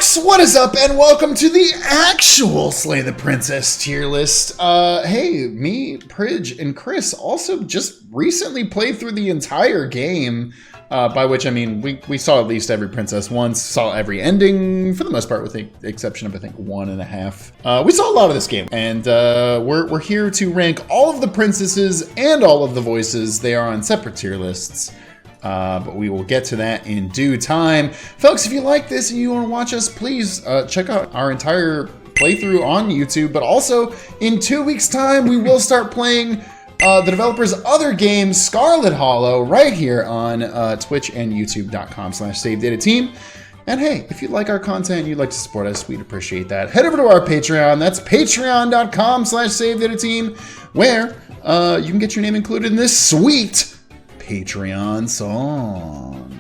Folks, what is up, and welcome to the actual Slay the Princess tier list. Hey, me, Prij, and Chris also just recently played through the entire game, by which I mean we saw at least every princess once, saw every ending, for the most part, with the exception of, I think, 1.5. We saw a lot of this game, and we're here to rank all of the princesses and all of the voices. They are on separate tier lists. But we will get to that in due time. Folks, if you like this and you want to watch us, please check out our entire playthrough on YouTube. But also, in 2 weeks' time, we will start playing the developer's other game, Scarlet Hollow, right here on Twitch and YouTube.com/SaveDataTeam. And hey, if you like our content and you'd like to support us, we'd appreciate that. Head over to our Patreon. That's patreon.com/SaveDataTeam, where you can get your name included in this sweet Patreon song.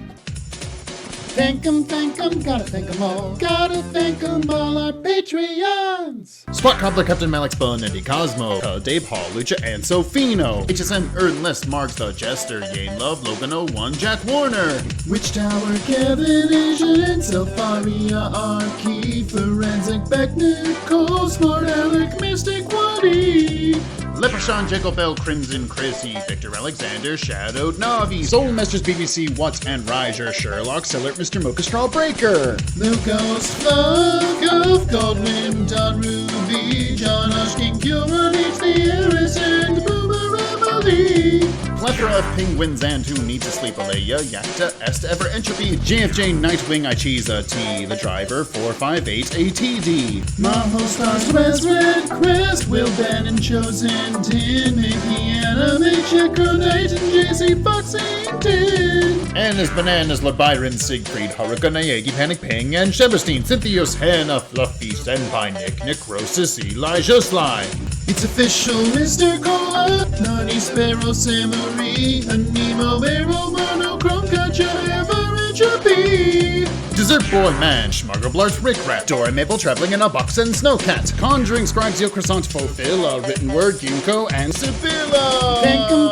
Thank 'em, gotta thank 'em all. Gotta thank 'em all, our Patreons. Spot Cobbler, Captain Malik, Bonetti, Cosmo, Dave Hall, Lucha, and Sofino. HSM, Ernlist, Marks, The Jester, Yane Love, Logan 01, Jack Warner. Witch Tower, Kevin, Asian, and Selfaria, Archie, Forensic, Beck, Nicole, Smart Alec, Mystic, Woody. Leprechaun, Jacob Bell, Crimson, Chrissy, Victor Alexander, Shadowed Navi, Soul Masters, BBC, Watts, and Riser, Sherlock, Sillert, Mr. Mocha Straw Breaker, Lucas, Flug, of Goldwyn, Don Ruby, John Oshkin, Kilrun, H. the Heiress, and Boomer Emily. Plethora of penguins and who need to sleep, Alea, Yakta, Est, Ever Entropy, JFJ, Nightwing, Ichiza, T, The Driver, 458, ATD. Maho Stars, Wes, Red Crest, Will Ben, and Chosen, Tin, Mickey, Anime, Checker, Knight, and JC, Foxington. Anna's Bananas, Lord Byron, Siegfried, Haruka, Naegi, Panic Ping, and Shebestein, Cynthios, Hannah, Fluffy, Senpai, Nick, Necrosis, Elijah, Sly. It's official, Mr. Cola, Nani, Sparrow, Samurai, Anemo, Arrow, Monochrome, Gotcha, Ever, Entropy. Dessert Boy Man, Schmuggleblarts, Rick Rat, Dora Maple Traveling in a Box and Snowcat, Conjuring Scribes, Yo Croissant, Fulfill, A Written Word, Ginkgo, and Sibylla. Thank 'em,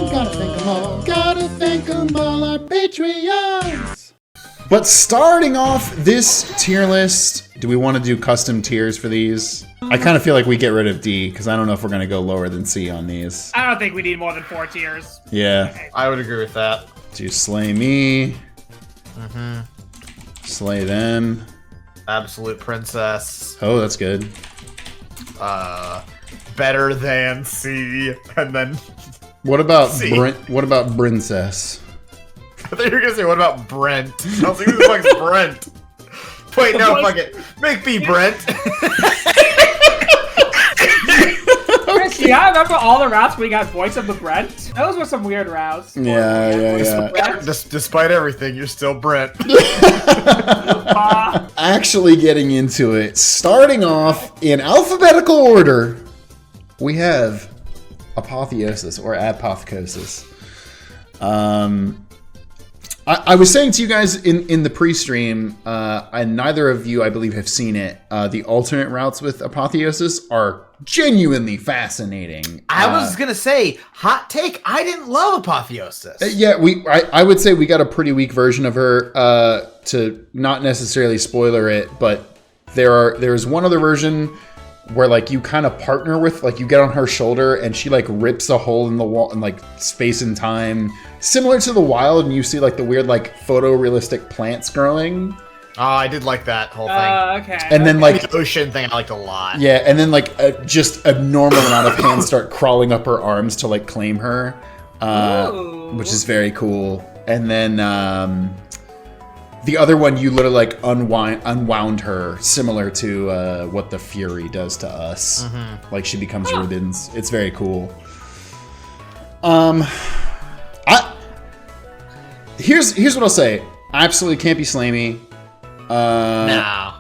gotta thank 'em all. Gotta thank 'em all, our Patreons. But starting off this tier list, do we want to do custom tiers for these? I kind of feel like we get rid of D, because I don't know if we're going to go lower than C on these. I don't think we need more than 4 tiers. Yeah. I would agree with that. Do Slay Me. Slay Them. Absolute princess. Oh, that's good. Better than C, and then What about C. Brent? What about Princess? I thought you were gonna say what about Brent? I was like, who the fuck's Brent? Wait, no, fuck it. Make me Brent. Chris, yeah, I remember all the routes we got voice of the Brent. Those were some weird routes. Yeah. Despite everything, you're still Brent. Actually getting into it. Starting off in alphabetical order, we have Apotheosis or Apotheosis. I was saying to you guys in the pre-stream, and neither of you, I believe, have seen it, the alternate routes with Apotheosis are genuinely fascinating. I was gonna say, hot take, I didn't love Apotheosis. Yeah, I would say we got a pretty weak version of her, to not necessarily spoiler it, but there's one other version where like you kind of partner with, like you get on her shoulder and she like rips a hole in the wall in like space and time, similar to the Wild, and you see like the weird like photorealistic plants growing. Oh, I did like that whole thing. Okay. And then like The ocean thing I liked a lot. yeah, and then like just a normal amount of hands start crawling up her arms to like claim her, which is very cool. And then the other one, you literally like unwound her, similar to what the Fury does to us. Like she becomes ribbons. It's very cool. Here's what I'll say. I absolutely can't be Slay Me. No.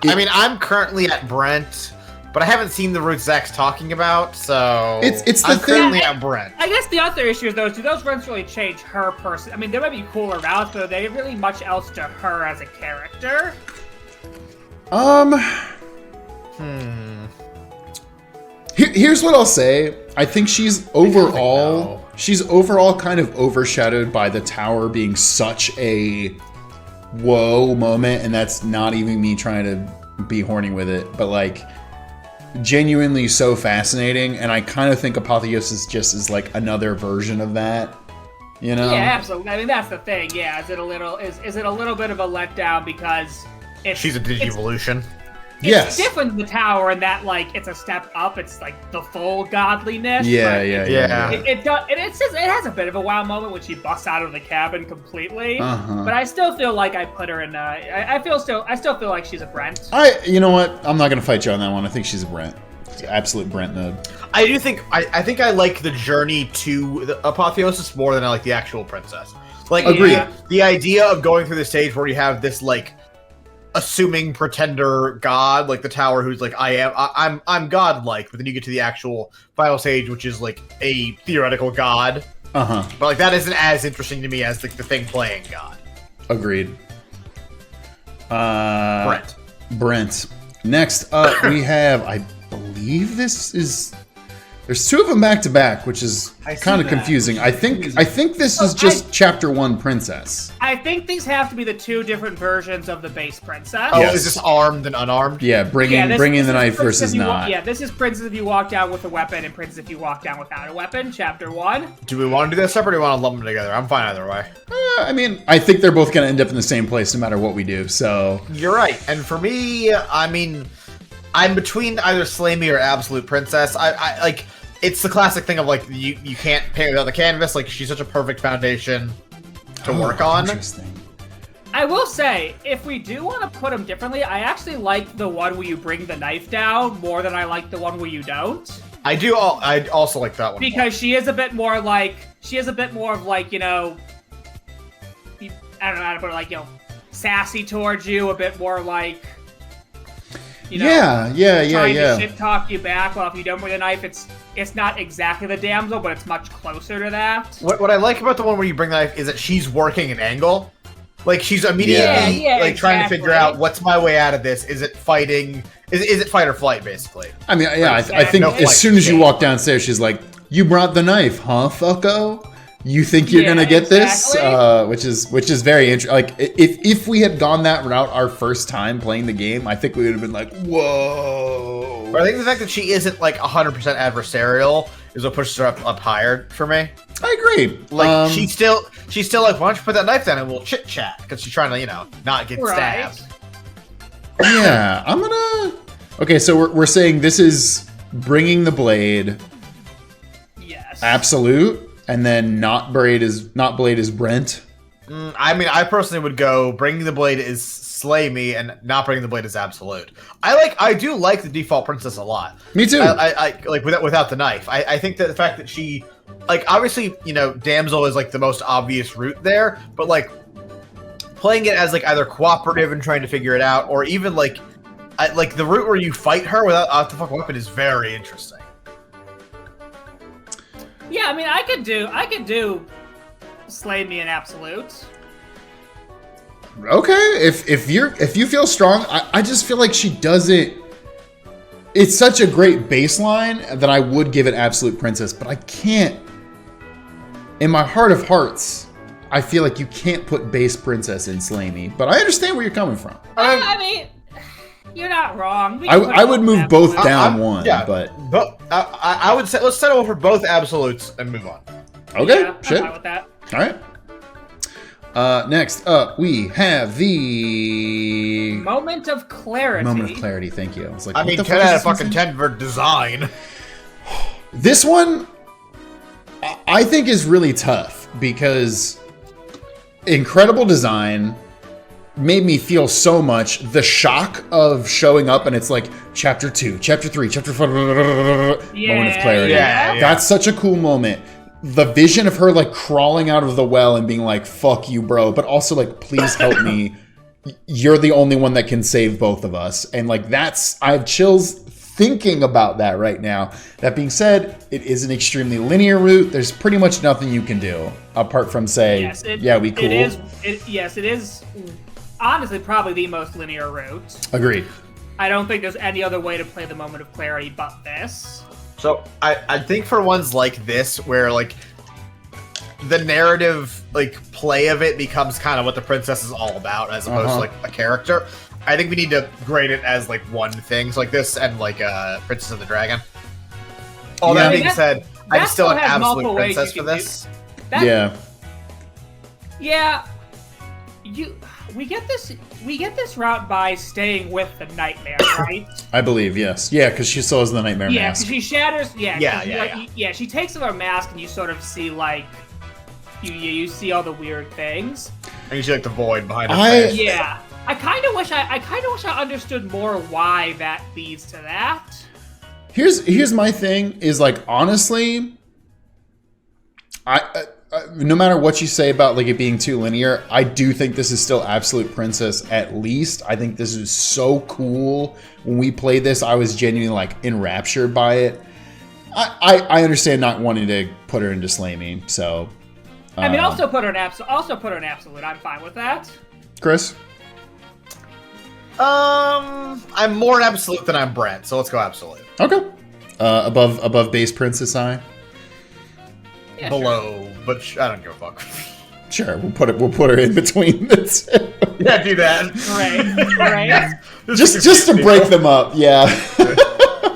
I mean, I'm currently at Brent, but I haven't seen the route Zach's talking about, so It's the I'm thing. currently at Brent. I guess the other issue is though, do those runs really change her person? I mean, there might be cooler routes, but are they really much else to her as a character? Here's what I'll say. I think she's overall kind of overshadowed by the tower being such a whoa moment, and that's not even me trying to be horny with it, but like genuinely so fascinating, and I kind of think Apotheosis just is like another version of that, you know? Yeah, absolutely. I mean, that's the thing. Yeah, is it a little bit of a letdown because She's a Digivolution. Yes. It's different than the tower in that, like, it's a step up. It's like the full godliness. Yeah. It has a bit of a wow moment when she busts out of the cabin completely. But I still feel like I put her in. I still feel like she's a Brent. You know what? I'm not gonna fight you on that one. I think she's a Brent. It's absolute Brent mode. I do think I think I like the journey to the Apotheosis more than I like the actual princess. Like, Agreed. The idea of going through the stage where you have this like assuming pretender god like the tower who's like I'm godlike, but then you get to the actual final stage which is like a theoretical god. But like that isn't as interesting to me as like the thing playing god. Agreed. Brent. Next up we have, I believe this is, there's two of them back to back, which is kind of confusing. I think this is just chapter 1 princess. I think these have to be the two different versions of the base princess. Oh, is this armed and unarmed? Yeah, bringing the knife versus not. Yeah, this is princess if you walk down with a weapon, and princess if you walk down without a weapon. Chapter 1. Do we want to do that separate, or do we want to lump them together? I'm fine either way. I mean, I think they're both going to end up in the same place no matter what we do. So you're right. And for me, I mean, I'm between either Slay Me or Absolute Princess. I like. It's the classic thing of like you can't paint without the canvas. Like she's such a perfect foundation to work on. Interesting. I will say, if we do want to put them differently, I actually like the one where you bring the knife down more than I like the one where you don't. I do. I also like that one because she is a bit more of like, you know, I don't know how to put it, like, you know, sassy towards you, a bit more like, you know, trying to shit talk you back. Well, if you don't bring a knife, it's not exactly the damsel, but it's much closer to that. What I like about the one where you bring the knife is that she's working an angle. Like she's immediately trying to figure out what's my way out of this. Is it fighting? Is it fight or flight, basically? I mean, yeah, I think as soon as you walk downstairs, she's like, "You brought the knife, huh, fucko? You think you're gonna get this?" Which is very interesting. Like, if we had gone that route our first time playing the game, I think we would have been like, "Whoa!" But I think the fact that she isn't like 100% adversarial is what pushes her up higher for me. I agree. Like she's still like, "Why don't you put that knife down and we'll chit chat?" Because she's trying to, you know, not get stabbed. Yeah, I'm gonna. Okay, so we're saying this is bringing the blade. Yes. Absolute. And then not blade is Brent. I mean, I personally would go bringing the blade is Slay Me, and not bringing the blade is Absolute. I do like the default princess a lot. Me too. I like without the knife. I think that the fact that she, like, obviously, you know, damsel is like the most obvious route there, but like playing it as like either cooperative and trying to figure it out, or even like the route where you fight her without the fucking weapon is very interesting. Yeah, I mean, I could do Slay Me in Absolute. Okay, if you feel strong, I just feel like she doesn't. It's such a great baseline that I would give it Absolute Princess, but I can't. In my heart of hearts, I feel like you can't put base Princess in Slay Me, but I understand where you're coming from. I mean, you're not wrong. I would move both down one, but I would say let's settle for both absolutes and move on. Okay, yeah, shit. I'm fine with that. All right. Next up, we have the Moment of Clarity. Moment of Clarity. Thank you. I was like, I mean, 10 out of fucking 10 for design. This one, I think, is really tough because incredible design. Made me feel so much. The shock of showing up and it's like chapter 2, chapter 3, chapter 4, moment of clarity. Yeah. That's such a cool moment. The vision of her like crawling out of the well and being like, "Fuck you, bro," but also like, "Please help me. You're the only one that can save both of us." And like I have chills thinking about that right now. That being said, it is an extremely linear route. There's pretty much nothing you can do apart from say, we cool. It is. Honestly, probably the most linear route. Agreed. I don't think there's any other way to play the Moment of Clarity but this. So I think for ones like this, where like the narrative like play of it becomes kind of what the princess is all about, as opposed to like a character. I think we need to grade it as like one thing, so like this and like Princess of the Dragon. All that being said, I'm still an absolute princess for this. Yeah. We get this route by staying with the nightmare, right? I believe, yes. Yeah, because she still has the nightmare Yeah, mask. because she shatters. Yeah. She takes off her mask, and you sort of see like you see all the weird things. And you see like the void behind her face. Yeah, I kind of wish I understood more why that leads to that. Here's my thing is like, honestly, no matter what you say about like it being too linear, I do think this is still absolute princess. At least I think this is so cool. When we played this, I was genuinely like enraptured by it. I understand not wanting to put her into Slamey, so I mean, also put her in absolute. I'm fine with that. Chris? I'm more an absolute than I'm Brent, so let's go absolute. Okay. Above base princess I. Yeah, Below, sure. But I don't give a fuck. Sure, we'll put her in between the two. Yeah, do that. Great. just to break them up, yeah.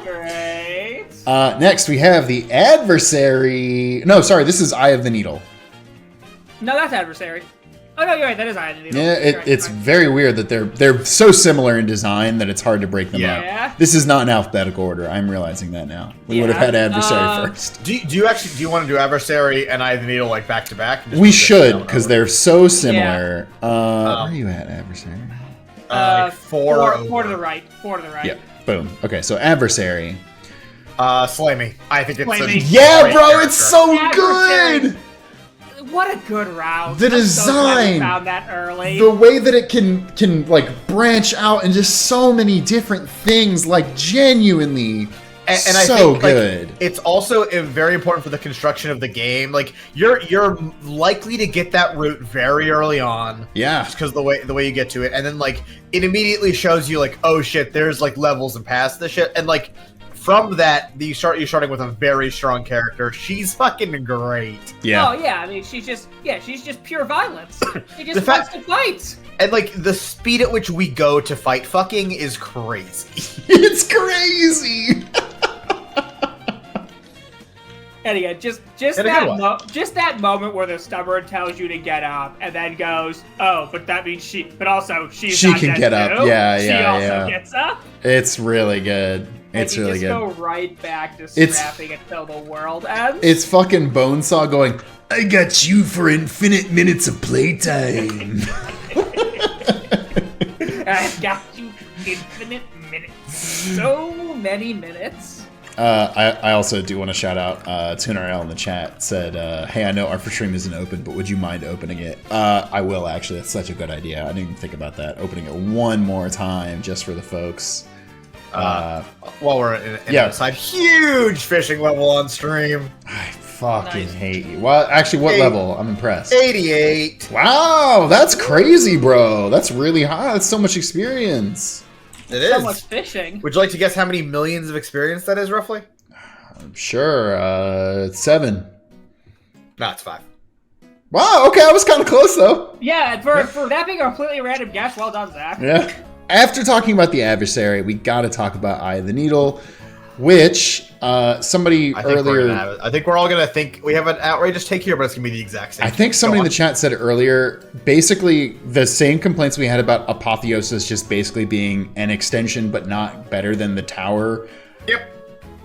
Great. Next we have the adversary. No, sorry, this is Eye of the Needle. No, that's adversary. Oh no, you're right. That is Eye of the Needle. Yeah, it's very weird that they're so similar in design that it's hard to break them up. This is not in alphabetical order. I'm realizing that now. We would have had adversary first. Do you want to do adversary and Eye of the Needle like back to back? We should, because they're so similar. Where are you at, adversary? Four to the right. Yep. Boom. Okay, so adversary. Slamey. I think it's bro, it's so good. What a good route. The design, we found that early. The way that it can like branch out into so many different things, like genuinely and so I think, good. Like, it's also very important for the construction of the game. Like you're likely to get that route very early on. Yeah. Just because the way you get to it, and then like it immediately shows you like, oh shit, there's like levels and past this shit, and like from that you're starting with a very strong character. She's fucking great. Yeah. Oh yeah, I mean she's just pure violence. She just wants to fight. And like the speed at which we go to fight fucking is crazy. It's crazy. And again, just that moment where the stubborn tells you to get up and then goes, oh, but that means she can get up. Too. Yeah, she also gets up. It's really good. It's and really good. Go right back to scrapping until the world ends. It's fucking Bonesaw going, I got you for infinite minutes of playtime. I got you infinite minutes. So many minutes. I also do want to shout out Tuner L in the chat said, hey, I know Arthur Stream isn't open, but would you mind opening it? I will, actually. That's such a good idea. I didn't even think about that. Opening it one more time just for the folks. While we're in the side, huge fishing level on stream. I fucking hate you. Well, actually, what level? I'm impressed. 88. Wow, that's crazy, bro. That's really high. That's so much experience. It is. So much fishing. Would you like to guess how many millions of experience that is, roughly? Sure. 7. No, it's 5. Wow, okay, I was kind of close, though. Yeah, for that being a completely random guess, well done, Zach. Yeah. After talking about the adversary, we got to talk about Eye of the Needle, which somebody earlier... I think we're all going to think we have an outrageous take here, but it's going to be the exact same. I think somebody in the chat said earlier, basically the same complaints we had about Apotheosis just basically being an extension, but not better than the tower. Yep.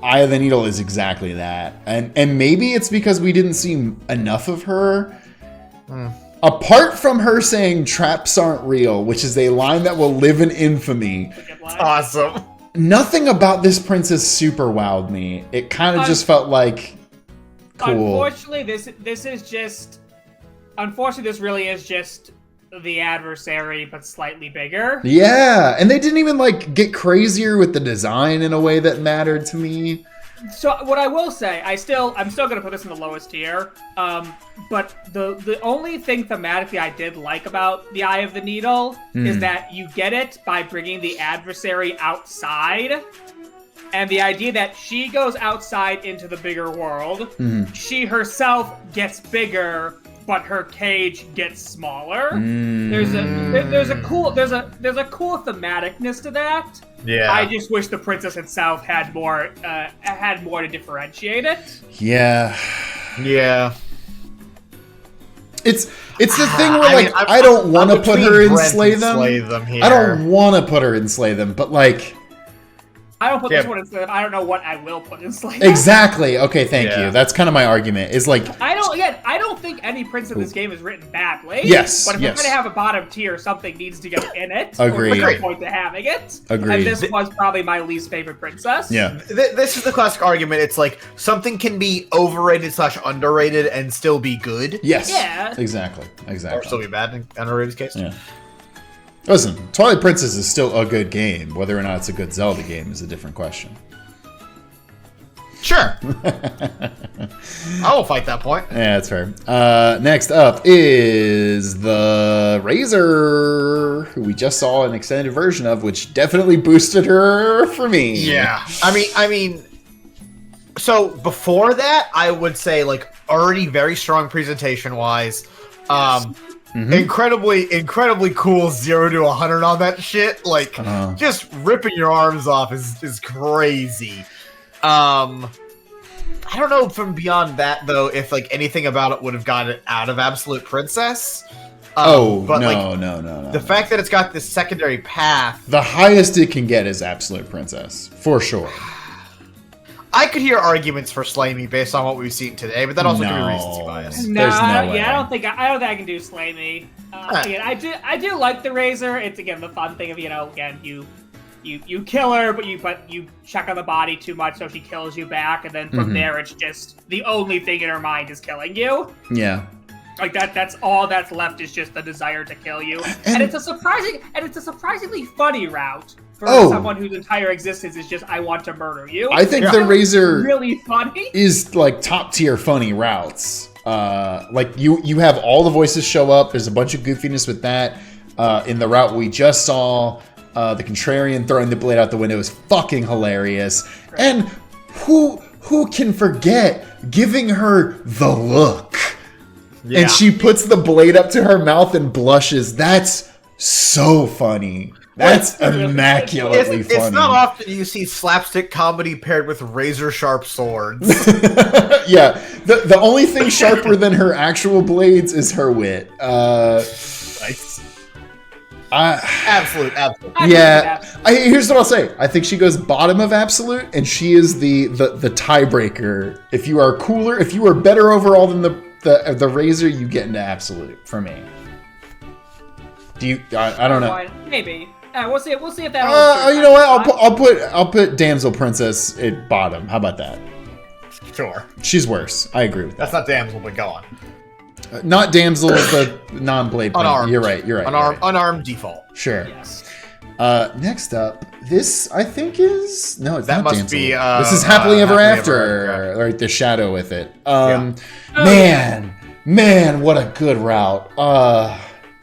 Eye of the Needle is exactly that. And maybe it's because we didn't see enough of her. Apart from her saying traps aren't real, which is a line that will live in infamy. It's awesome. Nothing about this princess super wowed me. It kind of just felt like cool. Unfortunately, this really is just the adversary, but slightly bigger. Yeah, and they didn't even like get crazier with the design in a way that mattered to me. So what I will say, I'm still gonna put this in the lowest tier. But the only thing thematically I did like about the Eye of the Needle is that you get it by bringing the adversary outside, And the idea that she goes outside into the bigger world, she herself gets bigger, but her cage gets smaller. There's a cool thematicness to that. Yeah. I just wish the princess itself had more to differentiate it. Yeah. Yeah. It's the thing where I don't want to put her in slay them. Here. I don't want to put her in slay them, but like. I don't put this one in slay them. I don't know what I will put in slay them. Exactly. Okay, thank you. That's kind of my argument. Is like I don't think any prince in this game is written badly. Yes. But if we're gonna have a bottom tier, something needs to go in it. Agreed. Or there's no point to having it. Agreed. And this was probably my least favorite princess. Yeah. This is the classic argument. It's like something can be overrated/underrated and still be good. Yes. Yeah. Exactly. Or still be bad in underrated's case. Yeah. Listen, Twilight Princess is still a good game. Whether or not it's a good Zelda game is a different question. Sure. I will fight that point. Yeah, that's fair. Next up is the Razor, who we just saw an extended version of, which definitely boosted her for me. Yeah. I mean, so before that, I would say like already very strong presentation wise. Incredibly cool 0 to 100 on that shit. Like just ripping your arms off is crazy. I don't know from beyond that though if like anything about it would have got it out of Absolute Princess. But no. The fact that it's got this secondary path, the highest it can get is Absolute Princess for sure. I could hear arguments for Slay Me based on what we've seen today, but that also could be recency bias. No, There's no way. I don't think I can do Slay Me. Again, I do like the Razor. It's again the fun thing of you kill her, but you check on the body too much, so she kills you back, and then from there it's just the only thing in her mind is killing you. Yeah. Like that's all that's left is just the desire to kill you, and it's a surprisingly funny route for someone whose entire existence is just I want to murder you. I think the Razor really funny is like top tier funny routes. Like you have all the voices show up. There's a bunch of goofiness with that. In the route we just saw, the contrarian throwing the blade out the window is fucking hilarious. Right. And who can forget giving her the look? Yeah. And she puts the blade up to her mouth and blushes. That's so funny. That's immaculately funny. It's not often you see slapstick comedy paired with razor sharp swords. Yeah, the only thing sharper than her actual blades is her wit. Nice. Absolute. Yeah. Here's what I'll say. I think she goes bottom of absolute, and she is the tiebreaker. If you are cooler, if you are better overall than the razor, you get into absolute for me. Do you? I don't know. Maybe. We'll see if that holds. You know what? I'll put damsel princess at bottom. How about that? Sure. She's worse. I agree with that. That's not damsel, but go on. Not damsel is the non-blade. Unarmed. You're right. Unarmed default. Sure. Yes. Next up, this I think is it's that not must damsel. be. This is happily ever after. Right, the shadow with it. Man, what a good route.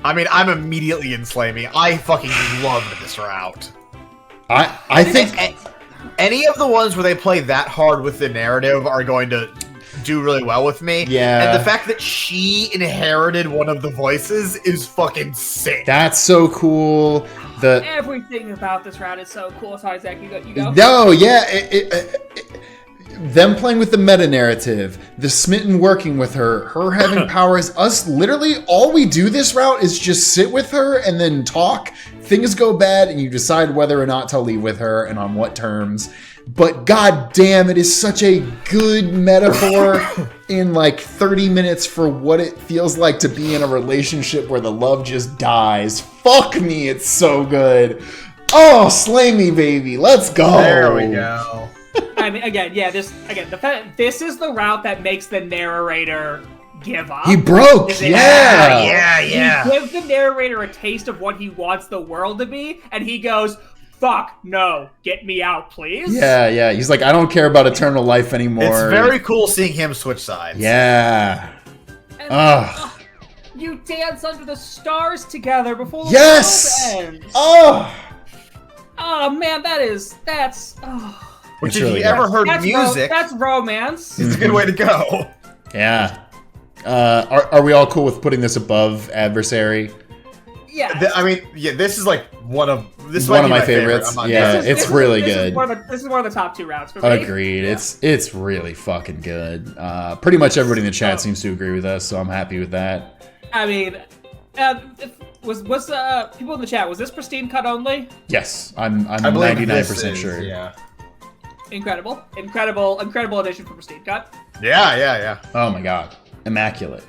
I mean, I'm immediately in Slay Me. I fucking loved this route. I think any of the ones where they play that hard with the narrative are going to do really well with me. Yeah. And the fact that she inherited one of the voices is fucking sick. That's so cool. Everything about this route is so cool. Sorry, Zach, you go. No, yeah. Them playing with the meta narrative, the smitten working with her having powers, us literally all we do this route is just sit with her and then talk. Things go bad and you decide whether or not to leave with her and on what terms. But god damn, it is such a good metaphor in like 30 minutes for what it feels like to be in a relationship where the love just dies. Fuck me, it's so good. Oh, slay me, baby. Let's go. There we go. I mean, this is the route that makes the narrator give up. He broke, yeah. He gives the narrator a taste of what he wants the world to be, and he goes, fuck, no, get me out, please. Yeah. He's like, I don't care about eternal life anymore. It's very cool seeing him switch sides. Yeah. And, you dance under the stars together before the world ends. Oh, man, that's... Which, It's if really you good. ever heard That's music, that's romance. it's a good way to go. Yeah. Are we all cool with putting this above adversary? Yeah. I mean, yeah, this is like one of my favorites. I'm not Yeah, joking. it's really this good. This is one of the top 2 rounds for me. Agreed. Yeah. It's really fucking good. Pretty much everybody in the chat seems to agree with us, so I'm happy with that. I mean, was people in the chat? Was this pristine cut only? Yes, I'm I believe 99% this sure. is, yeah. Incredible edition for pristine cut. Yeah. Oh my god, immaculate.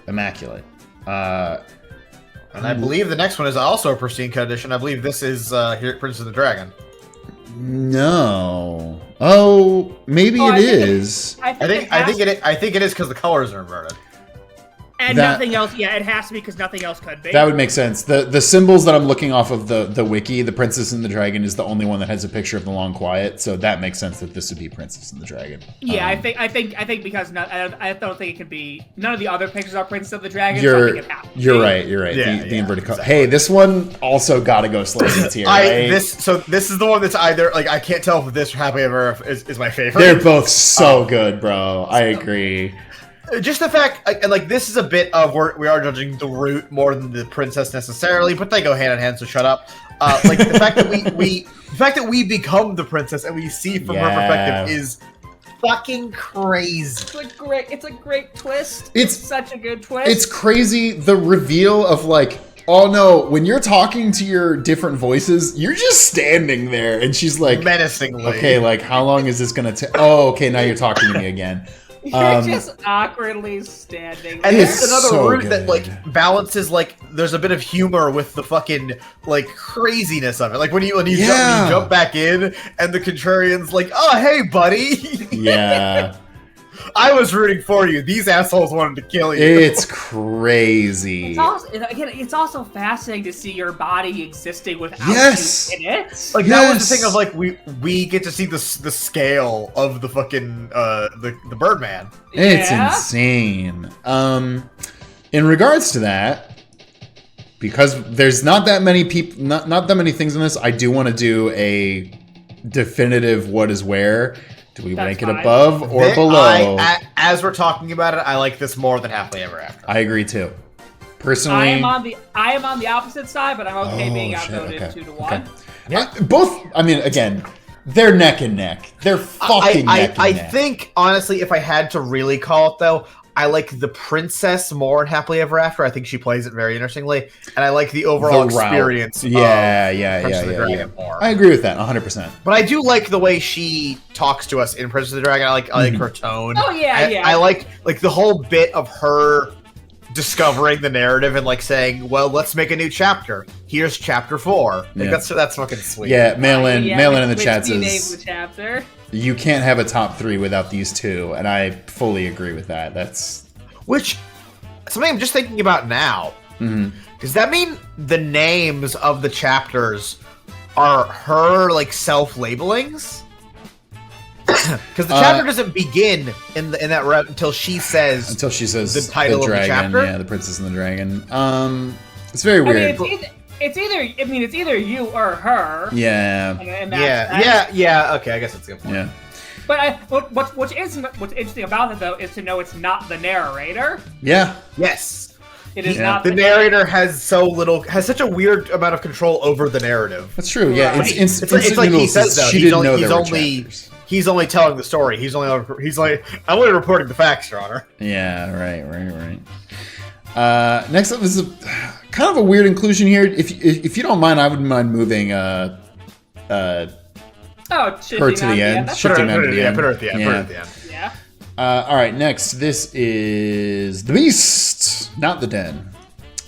And I believe the next one is also a pristine cut edition. I believe this is here at Prince of the Dragon. No. Oh, maybe it is. I think it is because the colors are inverted. And That- nothing else. Yeah, it has to be because nothing else could be. That would make sense. The symbols that I'm looking off of the wiki, the Princess and the Dragon is the only one that has a picture of the Long Quiet, so that makes sense that this would be Princess and the Dragon. Yeah, I think because I don't think it could be. None of the other pictures are Princess of the Dragon. so I You're think it has to you're be. right. You're right. Yeah, the yeah, inverted color. exactly. Hey, this one also gotta go Slade's tier. Right? This is the one that's either like I can't tell if this or Happily Ever After is my favorite. They're both so good, bro. I agree. Just the fact, like this is a bit of we are judging the root more than the princess necessarily, but they go hand in hand. So shut up. Like the fact that we become the princess and we see from her perspective is fucking crazy. It's a great twist. It's such a good twist. It's crazy the reveal of like, oh no, when you're talking to your different voices, you're just standing there, and she's like, Menacingly. okay, like how long is this gonna take? Oh, okay, now you're talking to me again. You're just awkwardly standing. And It's this is another so root that like good. balances like there's a bit of humor with the fucking like craziness of it. Like when you Yeah. jump back in and the contrarian's like, oh hey buddy, Yeah, I was rooting for you. These assholes wanted to kill you. it's crazy. It's also fascinating to see your body existing without Yes. you in it. Like that was the Yes. thing of like we get to see the scale of the fucking the Birdman. It's Yeah. insane. In regards to that, because there's not that many people, not that many things in this, I do want to do a definitive what is where. Do we That's rank it fine. above or below? As we're talking about it, I like this more than Happily Ever After. I agree too. Personally, I am on the opposite side, but I'm okay being outvoted 2-1. Yeah. Both. I mean, again, they're neck and neck. They're fucking neck and I neck. think honestly, if I had to really call it though, I like the princess more in Happily Ever After. I think she plays it very interestingly, and I like the overall The route. experience. Yeah, of Princess of the Dragon more. I agree with that 100%. But I do like the way she talks to us in Princess of the Dragon. I like her tone. Oh, yeah, yeah. I like the whole bit of her discovering the narrative and like saying, "Well, let's make a new chapter. Here's chapter 4." Like, Yeah. that's fucking sweet. Yeah, mail in in the which chat we named says the chapter. you can't have a top 3 without these two, and I fully agree with that. That's Which something I'm just thinking about now. Does that mean the names of the chapters are her like self-labelings? Because the chapter doesn't begin in that route until she says the title of the dragon, chapter? yeah, the Princess and the Dragon. It's very I mean, weird. it's either you or her. Yeah, And that's, yeah. Okay, I guess that's a good point. yeah. But what's interesting about it though is to know it's not the narrator. Yeah, Yes. It is Yeah. not The narrator has such a weird amount of control over the narrative. that's true. Yeah, Right. it's It's like he says though, she he's didn't know there were only chapters. he's only telling the story. He's like I'm only reporting the facts, Your Honor. Yeah, right. Next up is kind of a weird inclusion here. If you don't mind, I wouldn't mind moving her to the end. That's Shifting Put her to the end. Put her at the end. Yeah. Put her at the end. yeah. All right, next. This is the Beast, not the Den.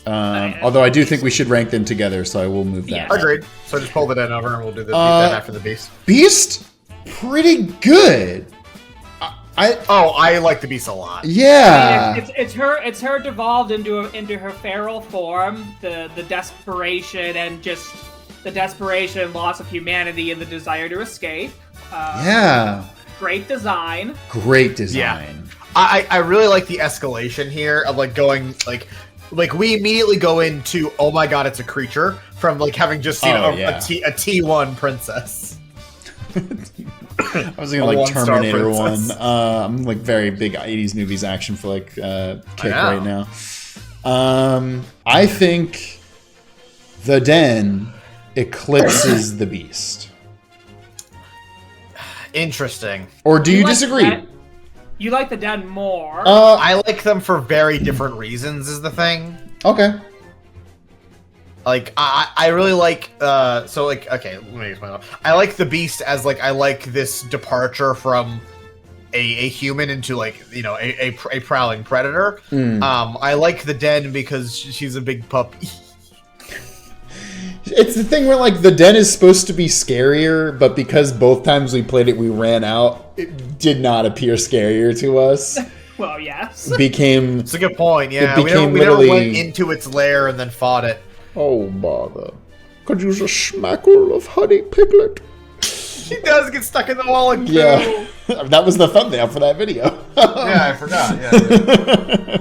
Although I do think we should rank them together, so I will move that. Yeah. up. Agreed. So just pull the den over and we'll do the den after the beast. Beast, pretty good. I like the beast a lot. Yeah. It's her devolved into her feral form, the desperation and just the desperation and loss of humanity and the desire to escape. Yeah. Great design. Great design. I really like the escalation here of like going like we immediately go into oh my god it's a creature from like having just seen Oh, a yeah. T1 princess. I was thinking like one-star Terminator princess. 1. I'm like very big 80s movies action flick kick right now. I think the Den eclipses the Beast. Interesting. Or do you disagree? You like the Den more. I like them for very different reasons is the thing. Okay. Like, I really like, okay, let me explain. I like the Beast as, like, I like this departure from a human into, like, you know, a prowling predator. I like the Den because she's a big puppy. It's the thing where, like, the Den is supposed to be scarier, but because both times we played it, we ran out, it did not appear scarier to us. Well, yes. It's a good point, yeah. We never went into its lair and then fought it. Oh, bother. Could use a schmackle of honey piglet. She does get stuck in the wall and Yeah. That was the thumbnail for that video. Yeah, I forgot. Yeah.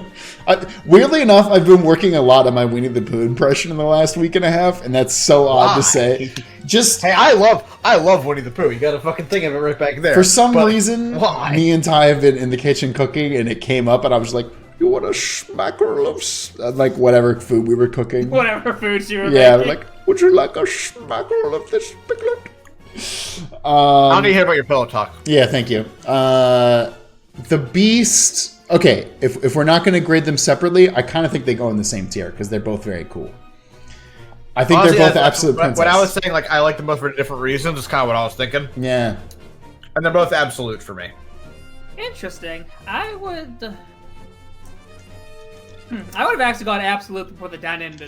Weirdly enough, I've been working a lot on my Winnie the Pooh impression in the last week and a half, and that's so odd to say. Just hey, I love Winnie the Pooh. You got a fucking thing of it right back there. For some reason, me and Ty have been in the kitchen cooking, and it came up, and I was like, you want a schmackle of, like, whatever food we were cooking. Whatever food you were making. making. Like, would you like a schmackle of this piglet? I don't need to hear about your pillow talk. Yeah, thank you. The Beast. Okay, if we're not going to grade them separately, I kind of think they go in the same tier because they're both very cool. I think honestly, they're both absolute princess. When I was saying like I like them both for different reasons, is kind of what I was thinking. Yeah, and they're both absolute for me. Interesting. I would have actually gone absolute before the Den and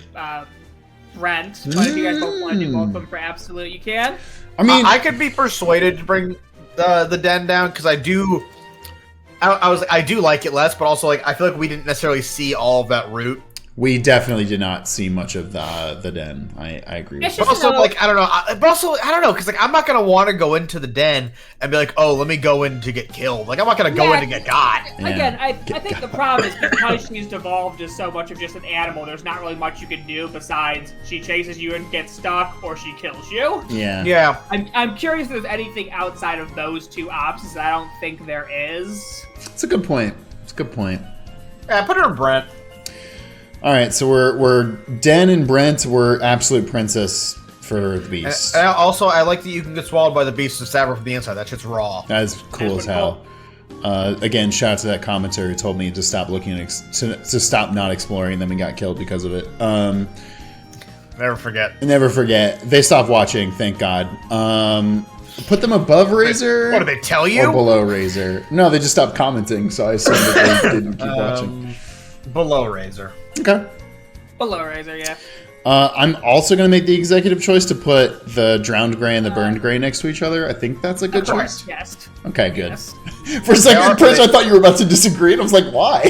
Brent, but if you guys both want to do both of them for absolute, you can. I mean, I could be persuaded to bring the Den down because I do like it less, but also like I feel like we didn't necessarily see all of that route. We definitely did not see much of the Den. I agree with you. But also, like, I don't know, because, like, I'm not going to want to go into the Den and be like, oh, let me go in to get killed. Like, I'm not going to go in to get got. Yeah. Again, I think the problem is because she's devolved as so much of just an animal, there's not really much you can do besides she chases you and gets stuck, or she kills you. Yeah. Yeah. I'm curious if there's anything outside of those two options. I don't think there is. It's a good point. Yeah, put her in Brent. All right, so we're Den and Brent. We're absolute princess for the Beast. And also, I like that you can get swallowed by the Beast and stab her from the inside. That shit's raw. That's cool as hell. Again, shout out to that commentator who told me to stop looking to stop not exploring them and got killed because of it. Never forget. Never forget. They stopped watching, thank God. Put them above Razor. What did they tell you? Or below Razor? No, they just stopped commenting, so I assume that they didn't keep watching. Below Razor. Okay. Below Razor, yeah. I'm also going to make the executive choice to put the Drowned Gray and the Burned Gray next to each other. I think that's a good choice. Yes. Okay, good. Yes. For a second, Prij, I thought you were about to disagree, and I was like, why?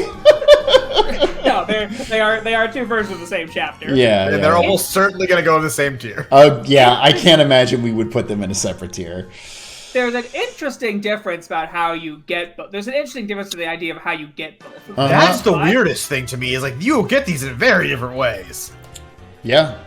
No, they are two versions of the same chapter. Yeah. And they're almost certainly going to go in the same tier. Yeah, I can't imagine we would put them in a separate tier. There's an interesting difference about how you get both. There's an interesting difference to the idea of how you get both. That's the weirdest thing to me, is like, you get these in very different ways. Yeah.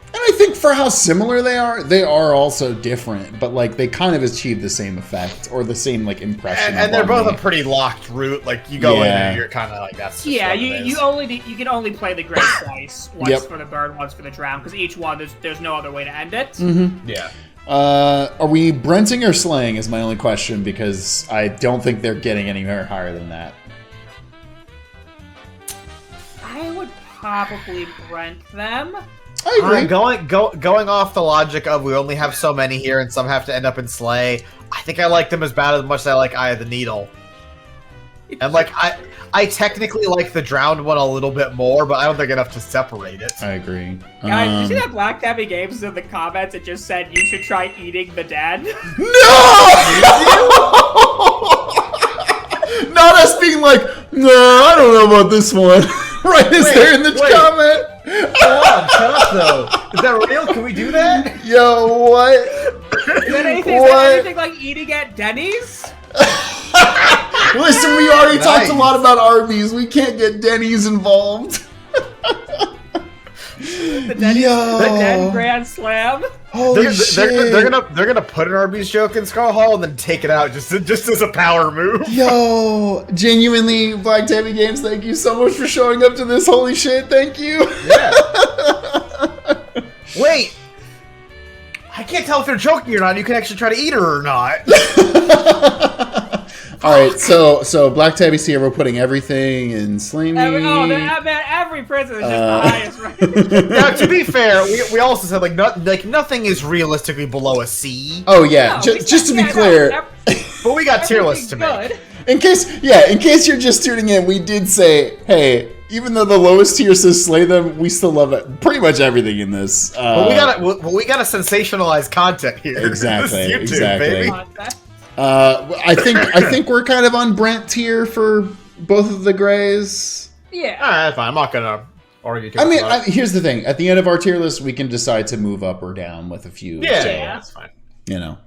And I think for how similar they are also different, but like they kind of achieve the same effect or the same like impression. And they're both a pretty locked route. Like you go in and you're kind of like that's. Just yeah, you can only play the Gray twice, once for the Burn, once for the Drown, because each one there's no other way to end it. Mm-hmm. Yeah. Are we Brenting or slaying is my only question, because I don't think they're getting anywhere higher than that. I would probably Brent them. I agree. Going off the logic of we only have so many here and some have to end up in slay, I think I like them as much as I like Eye of the Needle. And like I technically like the Drowned one a little bit more, but I don't think enough to separate it. I agree. Guys, did you see that Black Tabby Games in the comments? It just said you should try eating the dead. No! Not us being like, no, I don't know about this one. Right there in the comment. Hold on, shut up though. Is that real? Can we do that? Yo, what? Is that anything like eating at Denny's? Listen, we already talked a lot about Arby's. We can't get Denny's involved. The Den Grand Slam. Holy shit! They're gonna put an Arby's joke in Skull Hall and then take it out just as a power move. Yo, genuinely, Black Tabby Games, thank you so much for showing up to this. Holy shit, thank you. Yeah. Wait, I can't tell if they're joking or not. You can actually try to eat her or not. All right, so Black Tabby Sierra, we're putting everything in Slay Me. Every princess is just the highest, right? Now, to be fair, we also said like nothing is realistically below a C. Oh yeah, just to be clear. But we got tier lists to make. In case you're just tuning in, we did say, hey, even though the lowest tier says slay them, we still love it. Pretty much everything in this. But we gotta sensationalize content here. Exactly. YouTube, exactly. baby. I think we're kind of on Brent tier for both of the grays. Yeah. All right, fine. I'm not gonna argue. I mean, here's the thing. At the end of our tier list, we can decide to move up or down with a few. Yeah, that's fine. You know.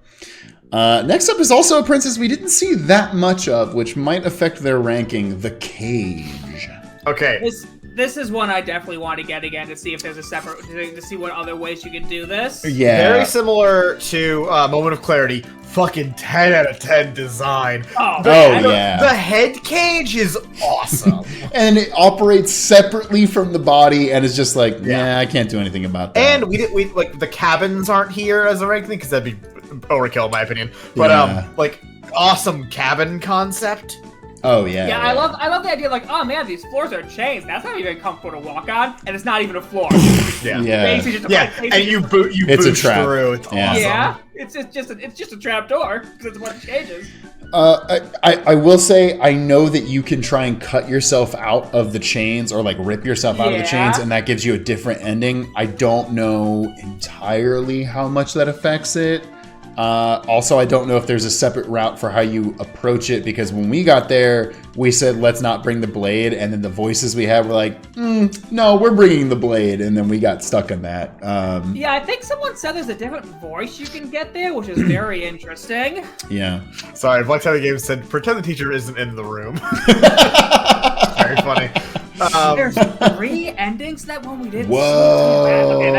Next up is also a princess we didn't see that much of, which might affect their ranking, the Cage. Okay. This is one I definitely want to get again to see if there's a separate, to see what other ways you can do this. Yeah. Very similar to Moment of Clarity. Fucking 10 out of 10 design. Yeah. The head cage is awesome. And it operates separately from the body and is just like, yeah, I can't do anything about that. And we like the cabins aren't here as a ranking because that'd be overkill in my opinion. But like awesome cabin concept. Oh yeah. Yeah, I love the idea. Like, oh man, these floors are chains. That's not even comfortable to walk on, and it's not even a floor. Yeah. And you boost through. It's awesome. Yeah, it's just a trap door because it's a bunch of cages. I will say I know that you can try and cut yourself out of the chains or like rip yourself out of the chains, and that gives you a different ending. I don't know entirely how much that affects it. Also, I don't know if there's a separate route for how you approach it, because when we got there, we said, let's not bring the blade. And then the voices we had were like, no, we're bringing the blade. And then we got stuck on that. Yeah, I think someone said there's a different voice you can get there, which is very interesting. Yeah. Sorry, Black Tabby Games said, pretend the teacher isn't in the room. Very funny. There's 3 endings to that one we didn't Whoa. see. Okay,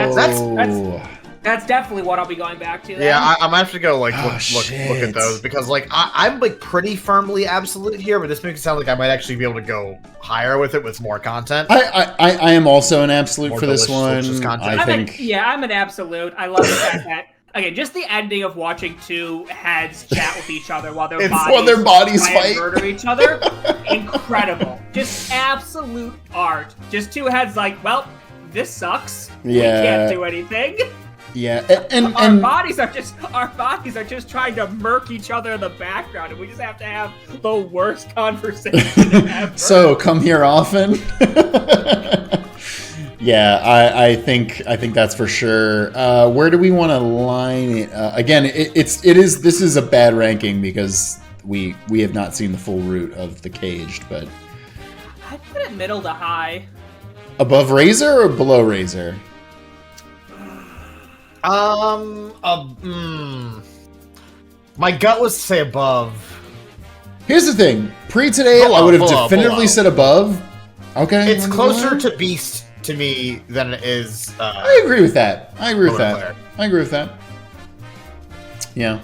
that's definitely what I'll be going back to then. Yeah, I'm gonna have to go like look at those, because like I'm like pretty firmly absolute here, but this makes it sound like I might actually be able to go higher with it with more content. I am also an absolute More for this one. content. I'm an absolute. I love the fact that just the ending of watching 2 heads chat with each other while their bodies fight, murder each other. Incredible, just absolute art. Just 2 heads like, well, this sucks. We can't do anything. Yeah, and our bodies are just trying to murk each other in the background, and we just have to have the worst conversation ever. So come here often. Yeah, I think that's for sure. Where do we want to line it? Again, this is a bad ranking because we have not seen the full route of the Caged, but I'd put it middle to high. Above Razor or below Razor? My gut was to say above. Here's the thing. Today, I would have definitively said above. Okay. It's closer to Beast to me than it is. I agree with that. I agree with that. Yeah.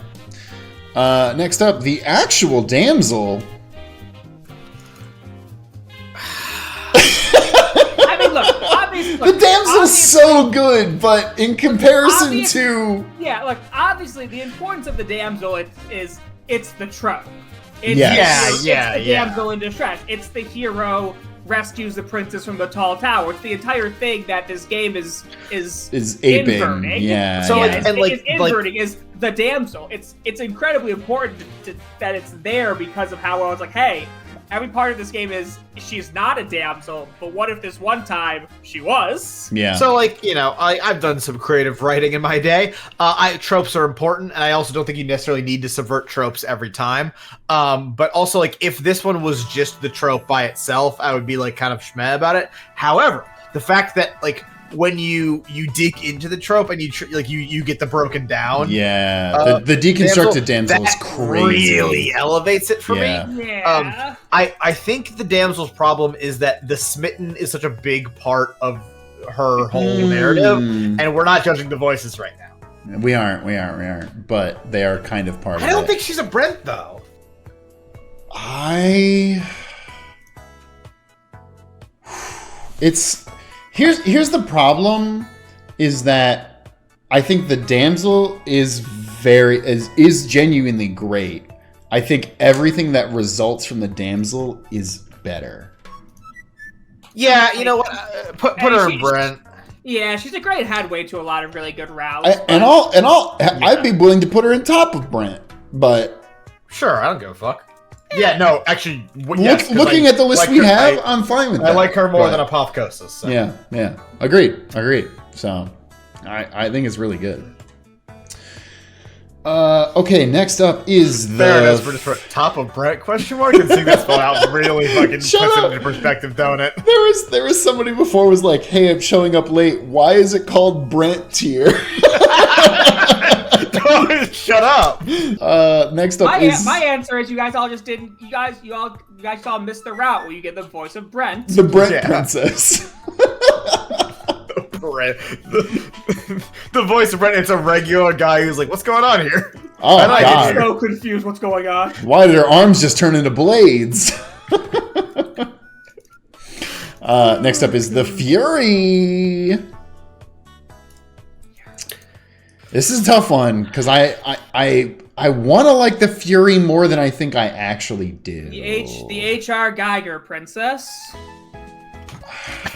Next up, the actual damsel. I mean, look, obviously, the damsel's so good, but in comparison to... Yeah, look, obviously the importance of the damsel is it's the trope. It's the damsel in distress. It's the hero rescues the princess from the tall tower. It's the entire thing that this game is aping. Inverting. Yeah. So inverting is the damsel. It's incredibly important that it's there because of how I was like, hey, every part of this game is she's not a damsel, but what if this one time she was? Yeah. So, like, you know, I've done some creative writing in my day. Tropes are important, and I also don't think you necessarily need to subvert tropes every time. But also, like, if this one was just the trope by itself, I would be, like, kind of schmeh about it. However, the fact that, like, when you dig into the trope and you get the broken down, the deconstructed damsel is crazy. Really elevates it for me. Yeah. I think the damsel's problem is that the smitten is such a big part of her whole narrative, and we're not judging the voices right now. We aren't. But they are kind of part of it. I don't think she's a Brent, though. Here's the problem, is that I think the damsel is genuinely great. I think everything that results from the damsel is better. Yeah, you know what? Put her in Brent. Yeah, she's a great headway to a lot of really good routes. I'd be willing to put her in top of Brent, but sure, I don't give a fuck. Yeah, no, actually, looking at the list we have, I'm fine with that. I like her more than Apotheosis. So. Yeah, agreed. So, I think it's really good. Okay, next up is the... Fairness, we're just for top of Brent, question mark? And seeing that spell out really fucking puts it into perspective, don't it? There was somebody before who was like, hey, I'm showing up late. Why is it called Brent tier? Shut up. Next up my answer is you guys all just didn't. You guys all missed the route where you get the voice of Brent. The Brent princess. Brent. The voice of Brent. It's a regular guy who's like, "What's going on here?" Oh God! I'm so confused. What's going on? Why did her arms just turn into blades? Next up is the Fury. This is a tough one because I want to like the Fury more than I think I actually do. The H.R. Geiger princess.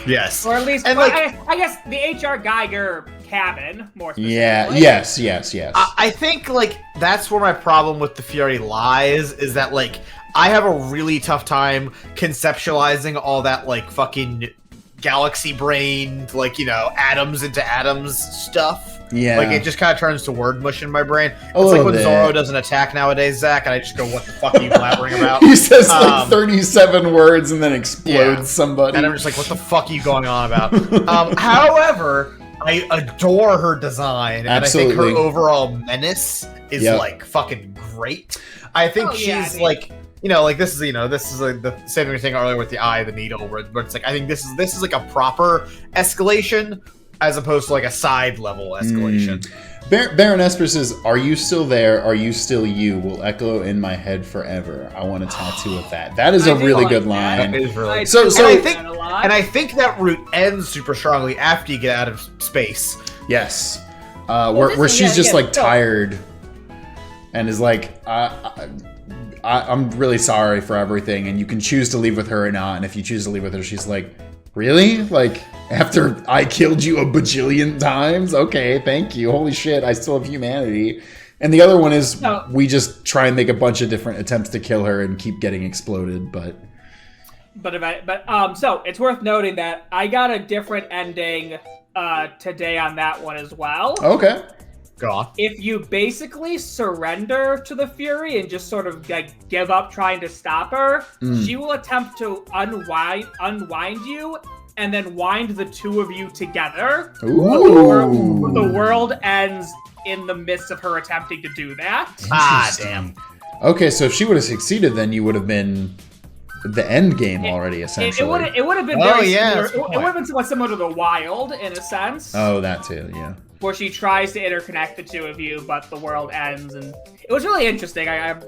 Yes. Or at least, and I guess the H.R. Geiger cabin, more specifically. Yeah, yes. I think, like, that's where my problem with the Fury lies, is that, like, I have a really tough time conceptualizing all that, like, fucking galaxy brain, like, you know, atoms into atoms stuff. Yeah. Like, it just kind of turns to word mush in my brain. It's like when Zoro does an attack nowadays, Zach, and I just go, what the fuck are you blabbering about? He says, like, 37 words and then explodes somebody. And I'm just like, what the fuck are you going on about? However, I adore her design, and Absolutely. I think her overall menace is, like, fucking great. I think she's, like... You know, like, this is like the same thing earlier with the eye, the needle, where it's like, I think this is like a proper escalation as opposed to like a side level escalation. Baron Esper says, "Are you still there? Are you still you? Will echo in my head forever. I want a tattoo of that." That is a really good line. That is really so I think that route ends super strongly after you get out of space. Yes, where she's just like tired and is like, I'm really sorry for everything, and you can choose to leave with her or not. And if you choose to leave with her, she's like, really? Like, after I killed you a bajillion times? Okay, thank you. Holy shit, I still have humanity. And the other one is we just try and make a bunch of different attempts to kill her and keep getting exploded, so it's worth noting that I got a different ending today on that one as well. Okay. Go on. If you basically surrender to the Fury and just sort of like give up trying to stop her, she will attempt to unwind you and then wind the two of you together. Ooh. The world ends in the midst of her attempting to do that. Ah, damn. Okay, so if she would have succeeded, then you would have been the end game already, essentially. It would have been very similar. It would have been somewhat similar to the Wild in a sense. Oh, that too, yeah. Where she tries to interconnect the two of you, but the world ends, and it was really interesting. I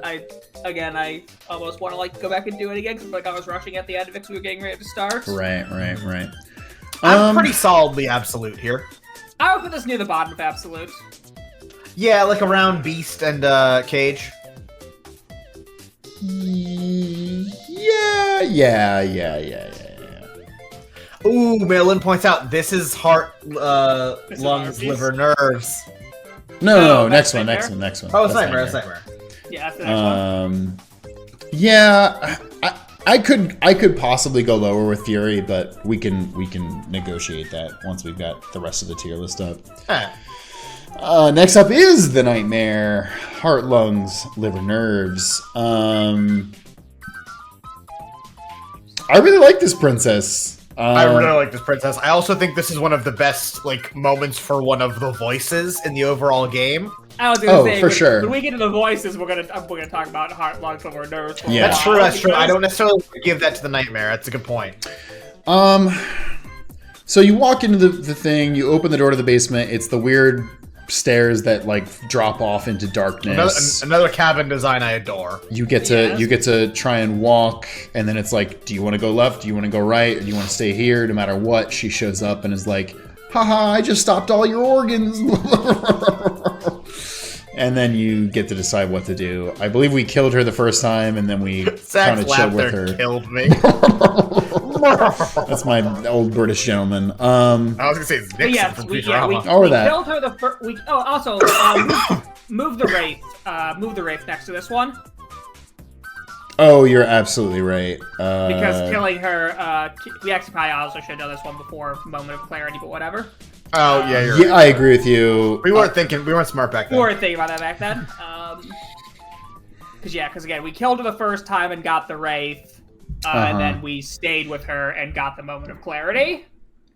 almost want to like go back and do it again because like I was rushing at the end of it because we were getting ready to start. Right. I'm pretty solidly absolute here. I would put this near the bottom of absolute. Yeah, like around Beast and Cage. Yeah. Ooh, Marilyn points out this is heart, lungs, liver, nerves. No, next one. Oh, it's Nightmare. Yeah, that's the next one. Yeah, I could possibly go lower with Fury, but we can negotiate that once we've got the rest of the tier list up. Next up is the Nightmare. Heart, lungs, liver, nerves. I really like this princess. I really like this princess. I also think this is one of the best like moments for one of the voices in the overall game. I was gonna say, for sure. When we get into the voices, we're gonna talk about heart, lungs, liver, nerves. Yeah, that's true. I don't necessarily give that to the Nightmare. That's a good point. So you walk into the thing, you open the door to the basement. It's the weird stairs that like drop off into darkness. Another cabin design I adore. You get to try and walk, and then it's like, do you want to go left? Do you want to go right? Or do you want to stay here? No matter what, she shows up and is like, haha, I just stopped all your organs. And then you get to decide what to do. I believe we killed her the first time, and then we kind of chilled with her. Killed me. That's my old British gentleman. I was gonna say it's Nixon from Futurama. We killed her the first. Also, move the wraith. Move the wraith next to this one. Oh, you're absolutely right. Because killing her, we actually probably also should have done this one before Moment of Clarity, but whatever. Oh yeah, you're right. I agree with you. We weren't smart back then. We weren't thinking about that back then. Because again, we killed her the first time and got the wraith, and then we stayed with her and got the Moment of Clarity.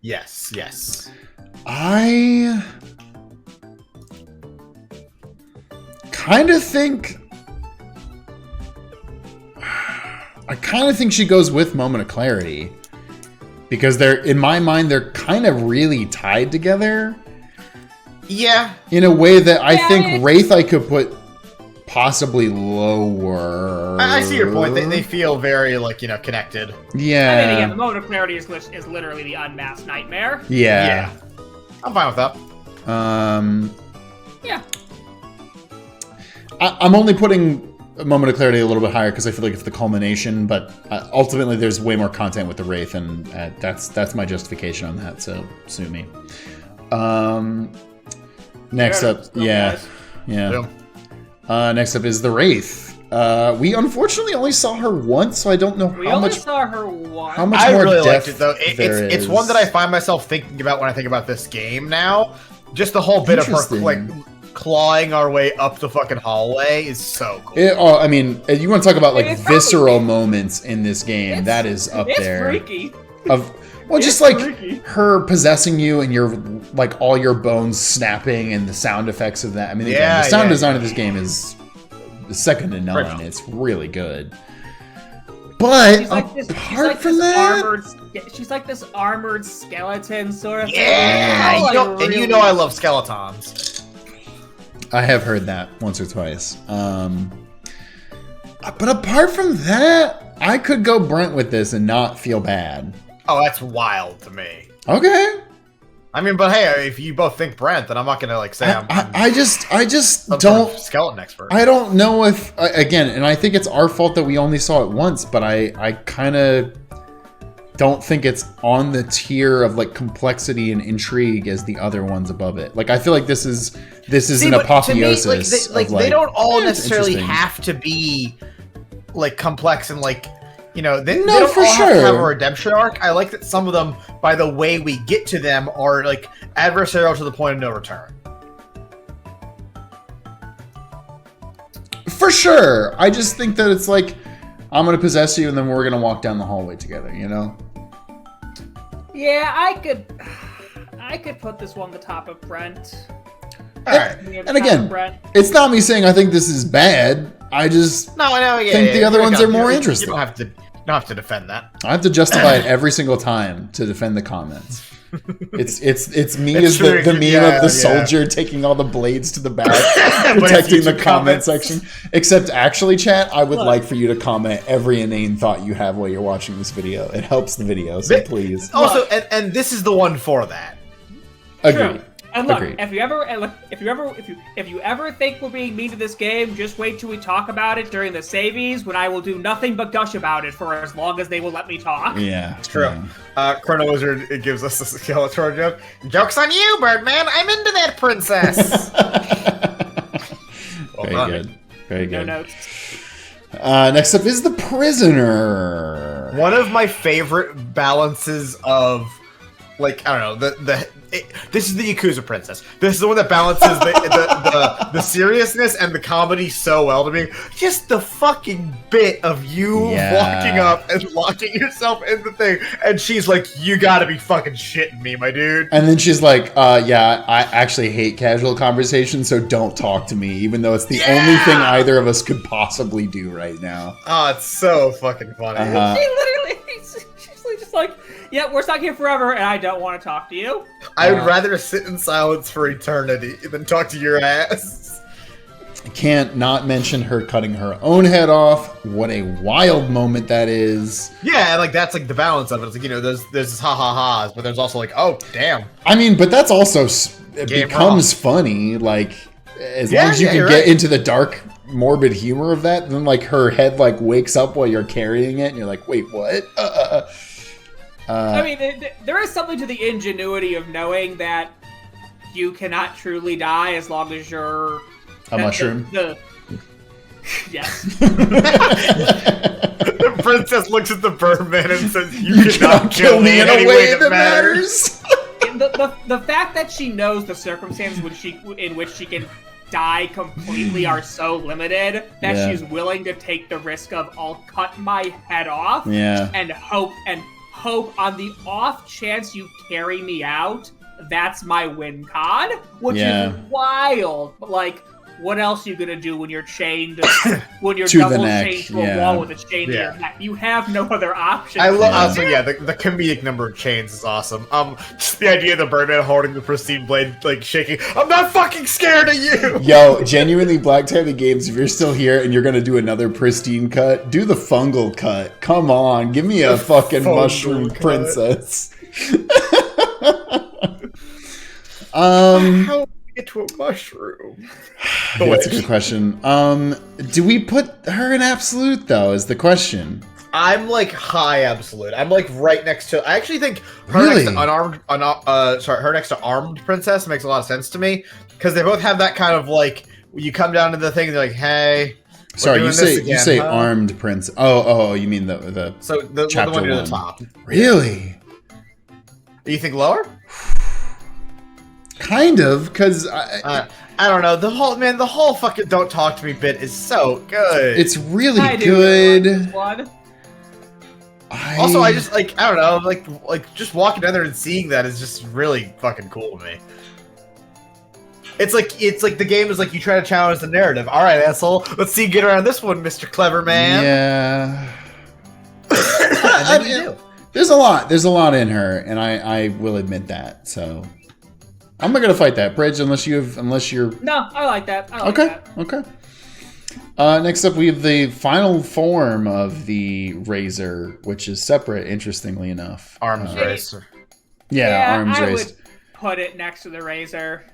Yes. I kind of think she goes with Moment of Clarity. Because in my mind, they're kind of really tied together. Yeah. In a way that I think Wraith I could put possibly lower. I see your point. They feel very, connected. Yeah. I mean, again, the Moment of Clarity is literally the unmasked nightmare. Yeah. I'm fine with that. Yeah. I'm only putting a Moment of Clarity a little bit higher because I feel like it's the culmination, but ultimately there's way more content with the Wraith, and that's my justification on that, so sue me. Next up, Next up is the Wraith. We unfortunately only saw her once, so I don't know how much more I really liked it, though. It's one that I find myself thinking about when I think about this game now. Just the whole bit of her clawing our way up the fucking hallway is so cool. I mean, you want to talk about visceral moments in this game? That is up there. It's freaky. Just freaky. Her possessing you and your all your bones snapping and the sound effects of that. I mean, the sound design of this game is second to none. It's really good. But apart from that, she's like this armored skeleton sort of. Yeah, thing. You know I love skeletons. I have heard that once or twice. But apart from that, I could go Brent with this and not feel bad. Oh, that's wild to me. Okay. I mean, but hey, if you both think Brent, then I'm not gonna say I just some don't sort of skeleton expert. I don't know if again, and I think it's our fault that we only saw it once, but I kind of don't think it's on the tier of complexity and intrigue as the other ones above it. I feel like this is an apotheosis. To me, they don't all necessarily have to be complex and they don't all have to have a redemption arc. I like that some of them, by the way we get to them, are adversarial to the point of no return. For sure. I just think that it's I'm gonna possess you and then we're gonna walk down the hallway together, Yeah, I could put this one on the top of Brent. Alright. And again, it's not me saying I think this is bad. I just think the other ones are more interesting. You don't have to defend that. I have to justify it every single time to defend the comments. It's me as the meme of the soldier taking all the blades to the back, protecting the comment section. Except actually, chat, I would like for you to comment every inane thought you have while you're watching this video. It helps the video, so please. Also, and this is the one for that. Agreed. And look, if you ever think we're being mean to this game, just wait till we talk about it during the savies, when I will do nothing but gush about it for as long as they will let me talk. Yeah, it's true. Chrono Wizard gives us a Skeletor joke. Joke's on you, Birdman. I'm into that princess. Very good. No notes. Next up is the prisoner. One of my favorite balances of, this is the Yakuza princess. This is the one that balances the seriousness and the comedy so well to me. Just the fucking bit of you walking up and locking yourself in the thing, and she's like, "You gotta be fucking shitting me, my dude." And then she's like, "Yeah, I actually hate casual conversation, so don't talk to me," even though it's the only thing either of us could possibly do right now. Oh, it's so fucking funny. She literally, she's just like, yeah, we're stuck here forever, and I don't want to talk to you. I would rather sit in silence for eternity than talk to your ass. I can't not mention her cutting her own head off. What a wild moment that is. Yeah, and like that's like the balance of it. It's like, you know, there's this ha-ha-ha's, but there's also like, oh, damn. I mean, but that's also, it Game becomes funny, like, as long as you can you're get right. into the dark, morbid humor of that, then like her head like wakes up while you're carrying it, and you're like, wait, what? I mean, there is something to the ingenuity of knowing that you cannot truly die as long as you're A mushroom? Yes. The princess looks at the Birdman and says, you cannot kill me in any way that matters. The fact that she knows the circumstances in which she can die completely are so limited that Yeah. she's willing to take the risk of, I'll cut my head off Yeah. and hope on the off chance you carry me out, that's my win con, which Yeah. is wild. But like, what else are you gonna do when you're chained, when you're To the double neck, chained to a yeah. wall with a chain to Yeah. your neck? You have no other option. I love Yeah. also, yeah, the comedic number of chains is awesome. Just the idea of the Birdman holding the pristine blade, like shaking. I'm not fucking scared of you. Yo, genuinely, Black Tabby Games, if you're still here and you're gonna do another pristine cut, do the fungal cut. Come on, give me a fucking fungal mushroom cut. princess. How do we get to a mushroom? That's a good question. Do we put her in absolute though? Is the question. I'm like high absolute. I'm like right next to. I actually think her Really? next to her next to armed princess makes a lot of sense to me because they both have that kind of like you come down to the thing. They're like, hey. we're Sorry, doing you say this you again, say huh? armed prince. Oh, you mean the So the chapter one near the one. top. Really? You think lower? Kind of, because I don't know. The whole fucking don't talk to me bit is so good. it's really I do really like good. this one. Also, I just like I don't know, like just walking down there and seeing that is just really fucking cool to me. It's like the game is like you try to challenge the narrative. All right, asshole, let's see you get around this one, Mr. Clever Man. Yeah. And then you do. There's a lot in her, and I will admit that. So I'm not gonna fight that bridge unless you're No, I like that. I like okay. that. Okay. Next up, we have the final form of the razor, which is separate. Interestingly enough, Arms race. Yeah, arms I race. would put it next to the razor.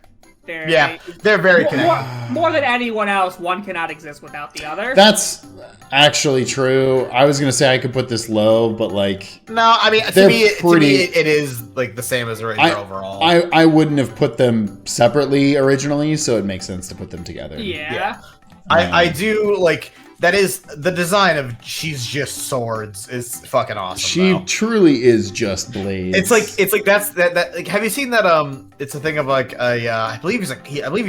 They're very connected. More than anyone else, one cannot exist without the other. That's actually true. I was gonna say I could put this low, but like No, I mean to They're me, pretty- it is like the same as the razor overall. I wouldn't have put them separately originally, so it makes sense to put them together. yeah. I do like that is the design of she's just swords is fucking awesome. She though. truly is just blades. It's like that like have you seen that it's a thing of like a I believe he's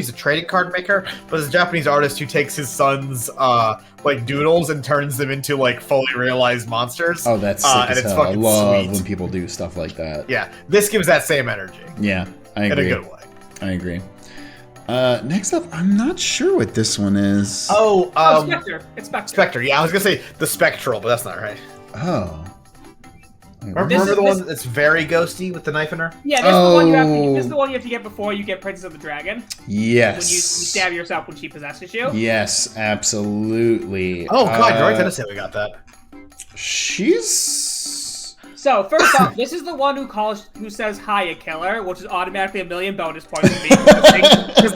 a trading card maker, but it's a Japanese artist who takes his son's like doodles and turns them into like fully realized monsters. Oh, that's sick and as it's hell. I fucking love sweet. when people do stuff like that. Yeah, this gives that same energy Yeah, I in a agree. good way. I agree. Next up, I'm not sure what this one is. Oh, Spectre. It's Spectre. Spectre. Yeah, I was gonna say the spectral, but that's not right. Oh. Remember the one that's very ghosty with the knife in her? Yeah, this is the one you have to. Oh. This is the one you have to get before you get Princess of the Dragon. Yes. When you stab yourself when she possesses you. Yes, absolutely. Oh god, you're right. I say we got that. She's. So first off, this is the one who says "Hiya, killer," which is automatically a million bonus points for me because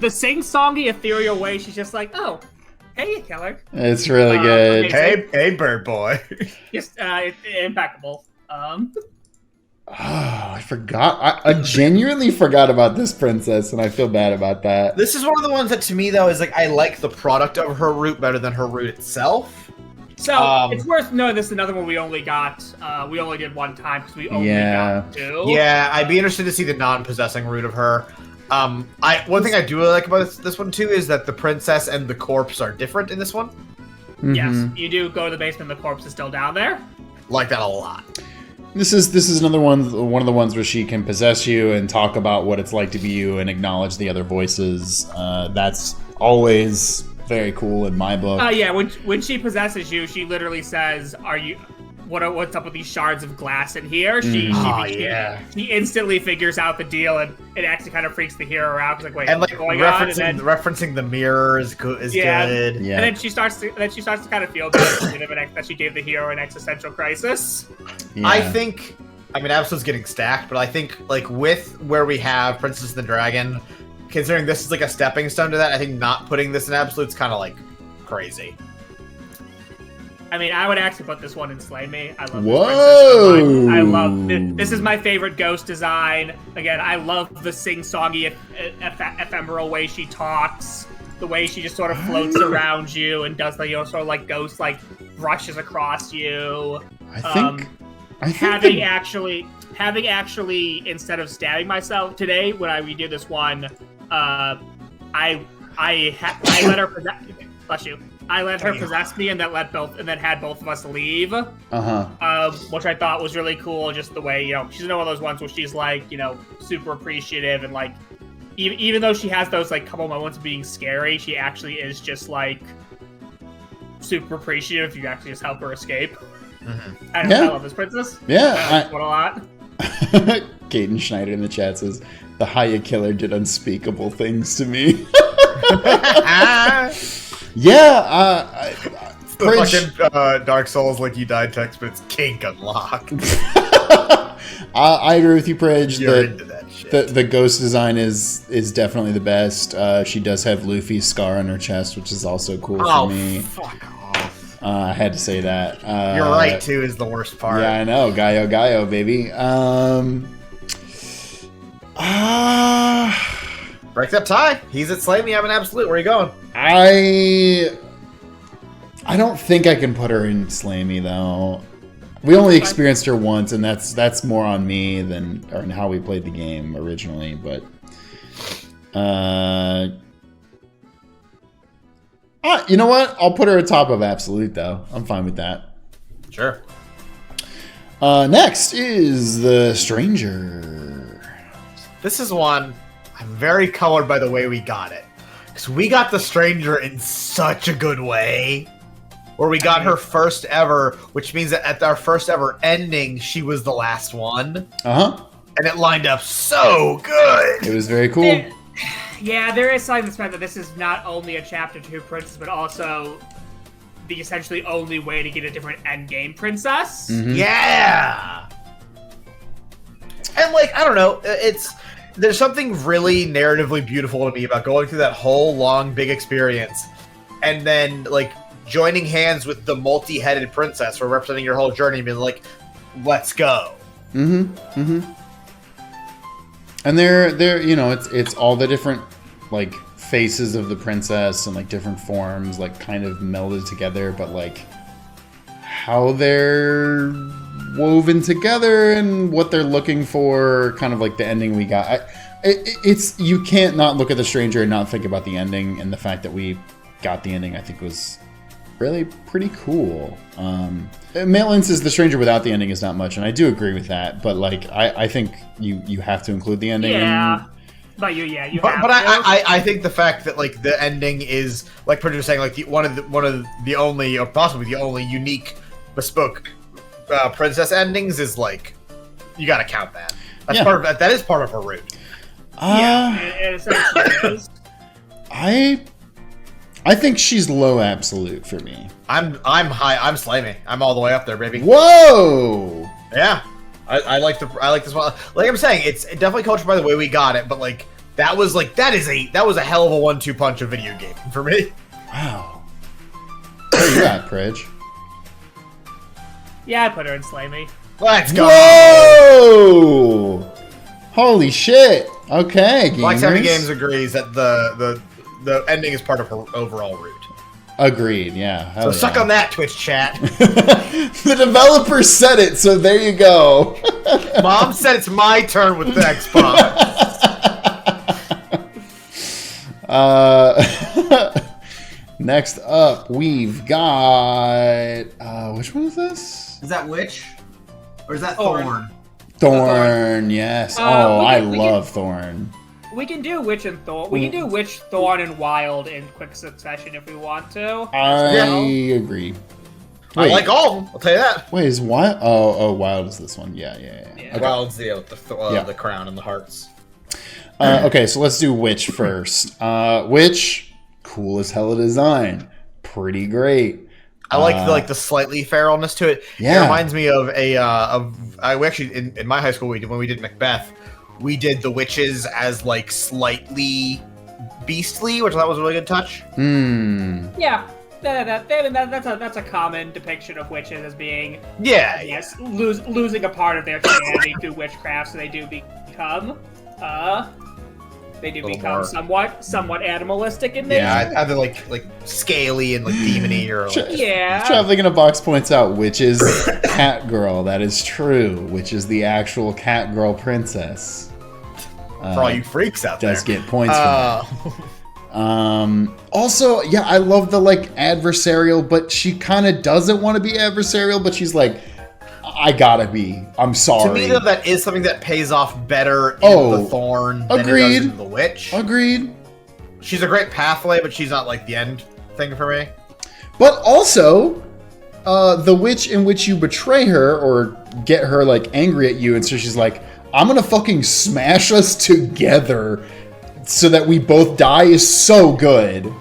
the sing-songy ethereal way. She's just like, "Oh, hey, you killer." It's really good. okay. Hey, bird boy. Just impeccable. Oh, I forgot. I genuinely forgot about this princess, and I feel bad about that. This is one of the ones that to me though is like I like the product of her root better than her root itself. So it's worth noting this is another one we only got. We only did one time because we only got two. Yeah, I'd be interested to see the non-possessing root of her. One thing I do really like about this one too is that the princess and the corpse are different in this one. Yes, you do go to the basement. The corpse is still down there. Like that a lot. This is another one of the ones where she can possess you and talk about what it's like to be you and acknowledge the other voices. That's always very cool in my book. Yeah, when she possesses you, she literally says, "Are you what's up with these shards of glass in here. She instantly figures out the deal, and it actually kind of freaks the hero out. Like, wait, and like what's going on? And then, referencing the mirror is good. Yeah. Good. Yeah. And then she starts to kind of feel bad that she gave the hero an existential crisis. Yeah. I think, I mean, Absolute's getting stacked, but I think like with where we have Princess and the Dragon, considering this is like a stepping stone to that, I think not putting this in Absolute's kind of like crazy. I mean, I would actually put this one in Slay Me. I love Whoa! this princess. I love this. Is my favorite ghost design. Again, I love the sing-songy, ephemeral way she talks. The way she just sort of floats around you and does the sort of like ghost like brushes across you. I think having actually instead of stabbing myself today when I redid this one, I let her bless you. I let her possess me, and then had both of us leave. Which I thought was really cool. Just the way she's one of those ones where she's like super appreciative and like even though she has those like couple moments of being scary, she actually is just like super appreciative if you actually just help her escape. I love this princess. Yeah, I like it a lot. Caden Schneider in the chat says the Haya killer did unspeakable things to me. Yeah, the fucking Dark Souls like you died text, but it's kink unlocked. I agree with you, Prij. You're into that shit. The ghost design is definitely the best. She does have Luffy's scar on her chest, which is also cool for me. Fuck off. I had to say that. You're right too. Is the worst part. Yeah, I know. Gaio, baby. Breaks up Ty. He's at Slay Me. I'm an Absolute. Where are you going? I don't think I can put her in Slay Me though. We only experienced her once, and that's more on me than on how we played the game originally. But you know what? I'll put her atop of Absolute though. I'm fine with that. Sure. Next is the Stranger. This is one I'm very colored by the way we got it. Because we got the Stranger in such a good way. Where we got her first ever, which means that at our first ever ending, she was the last one. And it lined up so good. It was very cool. There is something that's meant that this is not only a Chapter 2 princess, but also the essentially only way to get a different endgame princess. Yeah! And like, I don't know, there's something really narratively beautiful to me about going through that whole long, big experience, and then, like, joining hands with the multi-headed princess or representing your whole journey and being like, let's go. And they're it's all the different, like, faces of the princess and, like, different forms, like, kind of melded together, but, like, how they're woven together and what they're looking for, kind of like the ending we got. It's you can't not look at the Stranger and not think about the ending, and the fact that we got the ending I think was really pretty cool. Maitland says the Stranger without the ending is not much, and I do agree with that, but like I think you have to include the ending. But I think the fact that like the ending is like Prij was saying, like one of the only or possibly the only unique bespoke princess endings is like you got to count that. That's part of that. That is part of her route. It essentially is. I think she's low Absolute for me. I'm high. I'm Slay Me. I'm all the way up there, baby. Whoa! Yeah, I like this one. Like I'm saying, it's definitely cultured by the way we got it, but like that was a hell of a 1-2 punch of video game for me. Wow. Where you at, Prij? Yeah, I'd put her in Slay Me. Let's go. Whoa! Holy shit! Okay, gamers. Black Sabbath Games agrees that the ending is part of her overall route. Agreed. Yeah. So suck on that, Twitch chat. The developer said it, so there you go. Mom said it's my turn with the Xbox. Next up, we've got which one is this? Is that Witch? Or is that Thorn? Thorn, yes. I love Thorn. We can do Witch and Thorn. We can do Witch, Thorn, and Wild in quick succession if we want to. I agree. I like all of them. I'll tell you that. Wait, is Wild? Oh, Wild is this one. Yeah. Yeah. Okay. Wild's the crown and the hearts. Okay, so let's do Witch first. Witch, cool as hell design. Pretty great. I like the slightly feralness to it. Yeah. It reminds me of we actually in my high school when we did Macbeth, we did the witches as like slightly beastly, which I thought was a really good touch. Yeah. That's a common depiction of witches as being losing a part of their humanity through witchcraft, so they do become somewhat animalistic in nature. Yeah, either like scaly and like demony or like, Traveling in a Box points out, which is cat girl. That is true. Which is the actual cat girl princess. For all you freaks out does there. get points for that. Also, yeah, I love the like adversarial, but she kind of doesn't want to be adversarial, but she's like, I gotta be. I'm sorry. To me, though, that is something that pays off better in the Thorn than it does in the Witch. Agreed. She's a great pathway, but she's not like the end thing for me. But also, the Witch in which you betray her or get her like angry at you, and so she's like, I'm gonna fucking smash us together so that we both die is so good.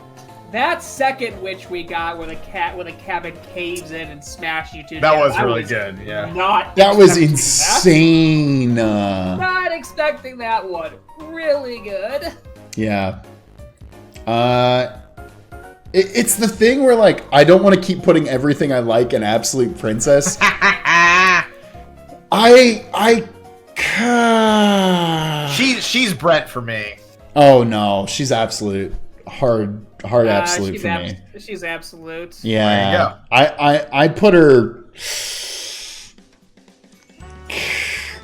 That second witch we got where the cabin caves in and smashes you to that death, was really good, yeah. That was insane. Not expecting that one. Really good. Yeah. It's the thing where like I don't want to keep putting everything I like in Absolute Princess. She's Brent for me. Oh no, she's absolute. Hard absolute for me. She's absolute. Yeah. There you go. I put her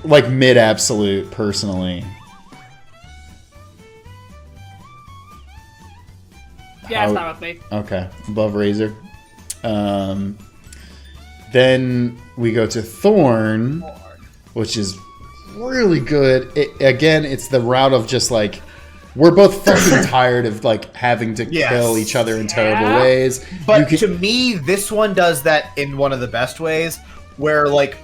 like mid absolute personally. Yeah, it's not with me. Okay, above Razor. Then we go to Thorn, which is really good. Again, it's the route of just like we're both fucking tired of like having to kill each other in terrible ways. But to me, this one does that in one of the best ways, where like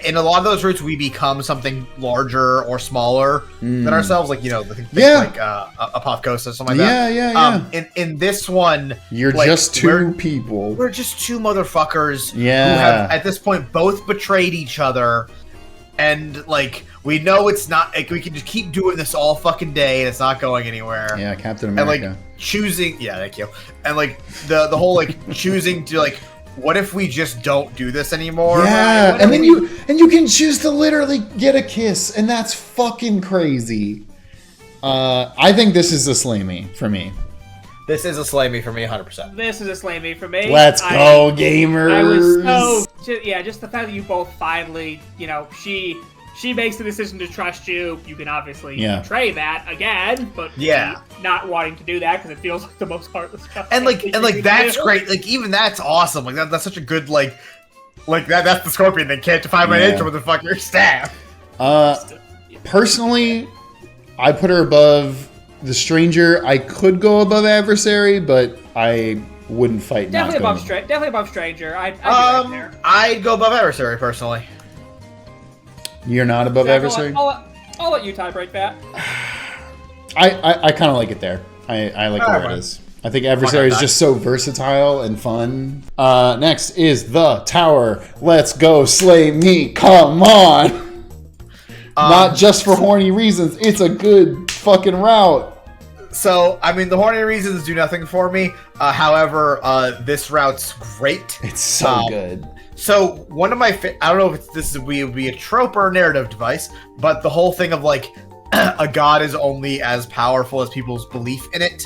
in a lot of those routes we become something larger or smaller than ourselves, like like Apotheosis or something like that. Yeah. In this one, you're like, just two people. We're just two motherfuckers who Yeah. have at this point both betrayed each other, and like we know it's not like we can just keep doing this all fucking day and it's not going anywhere. Yeah, Captain America. And like choosing, thank you. And like the whole like choosing to like, what if we just don't do this anymore? Yeah, and then you can choose to literally get a kiss, and that's fucking crazy. I think this is a slay me for me. This is a slay me for me, 100%. This is a slay me for me. Let's go, gamers. I was just the fact that you both finally, she makes the decision to trust you. You can obviously betray that again, but not wanting to do that because it feels like the most heartless stuff. And that's great. Like even that's awesome. Like that's such a good like that's the scorpion that can't define my nature with a fucking staff. Personally, I put her above the stranger. I could go above adversary, but I wouldn't fight. Definitely above stranger. I'd be right there. I'd go above adversary personally. You're not above adversary? I'll let you tie break that. I kind of like it there. I like where it is. I think adversary is just so versatile and fun. Next is the tower. Let's go slay me. Come on. Not just for horny reasons. It's a good fucking route. So, I mean, the horny reasons do nothing for me. However, this route's great. It's so good. So one of my, I don't know if this would be a trope or a narrative device, but the whole thing of like a god is only as powerful as people's belief in it.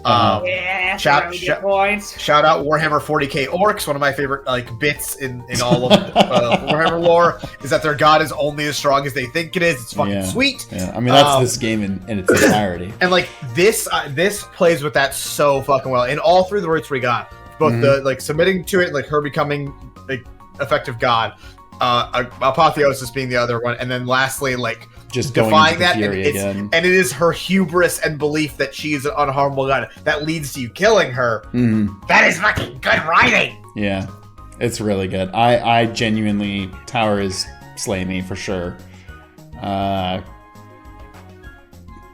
Shout out Warhammer 40k Orcs. One of my favorite like bits in all of Warhammer lore is that their god is only as strong as they think it is. It's fucking sweet. Yeah, I mean that's this game in its entirety. And like this plays with that so fucking well in all three of the routes we got. Both the like submitting to it, like her becoming like effective god, Apotheosis being the other one, and then lastly like just defying that, and it is her hubris and belief that she is an unharmable god that leads to you killing her. That is fucking good writing. Yeah, It's really good. I genuinely, Tower is slay me for sure. I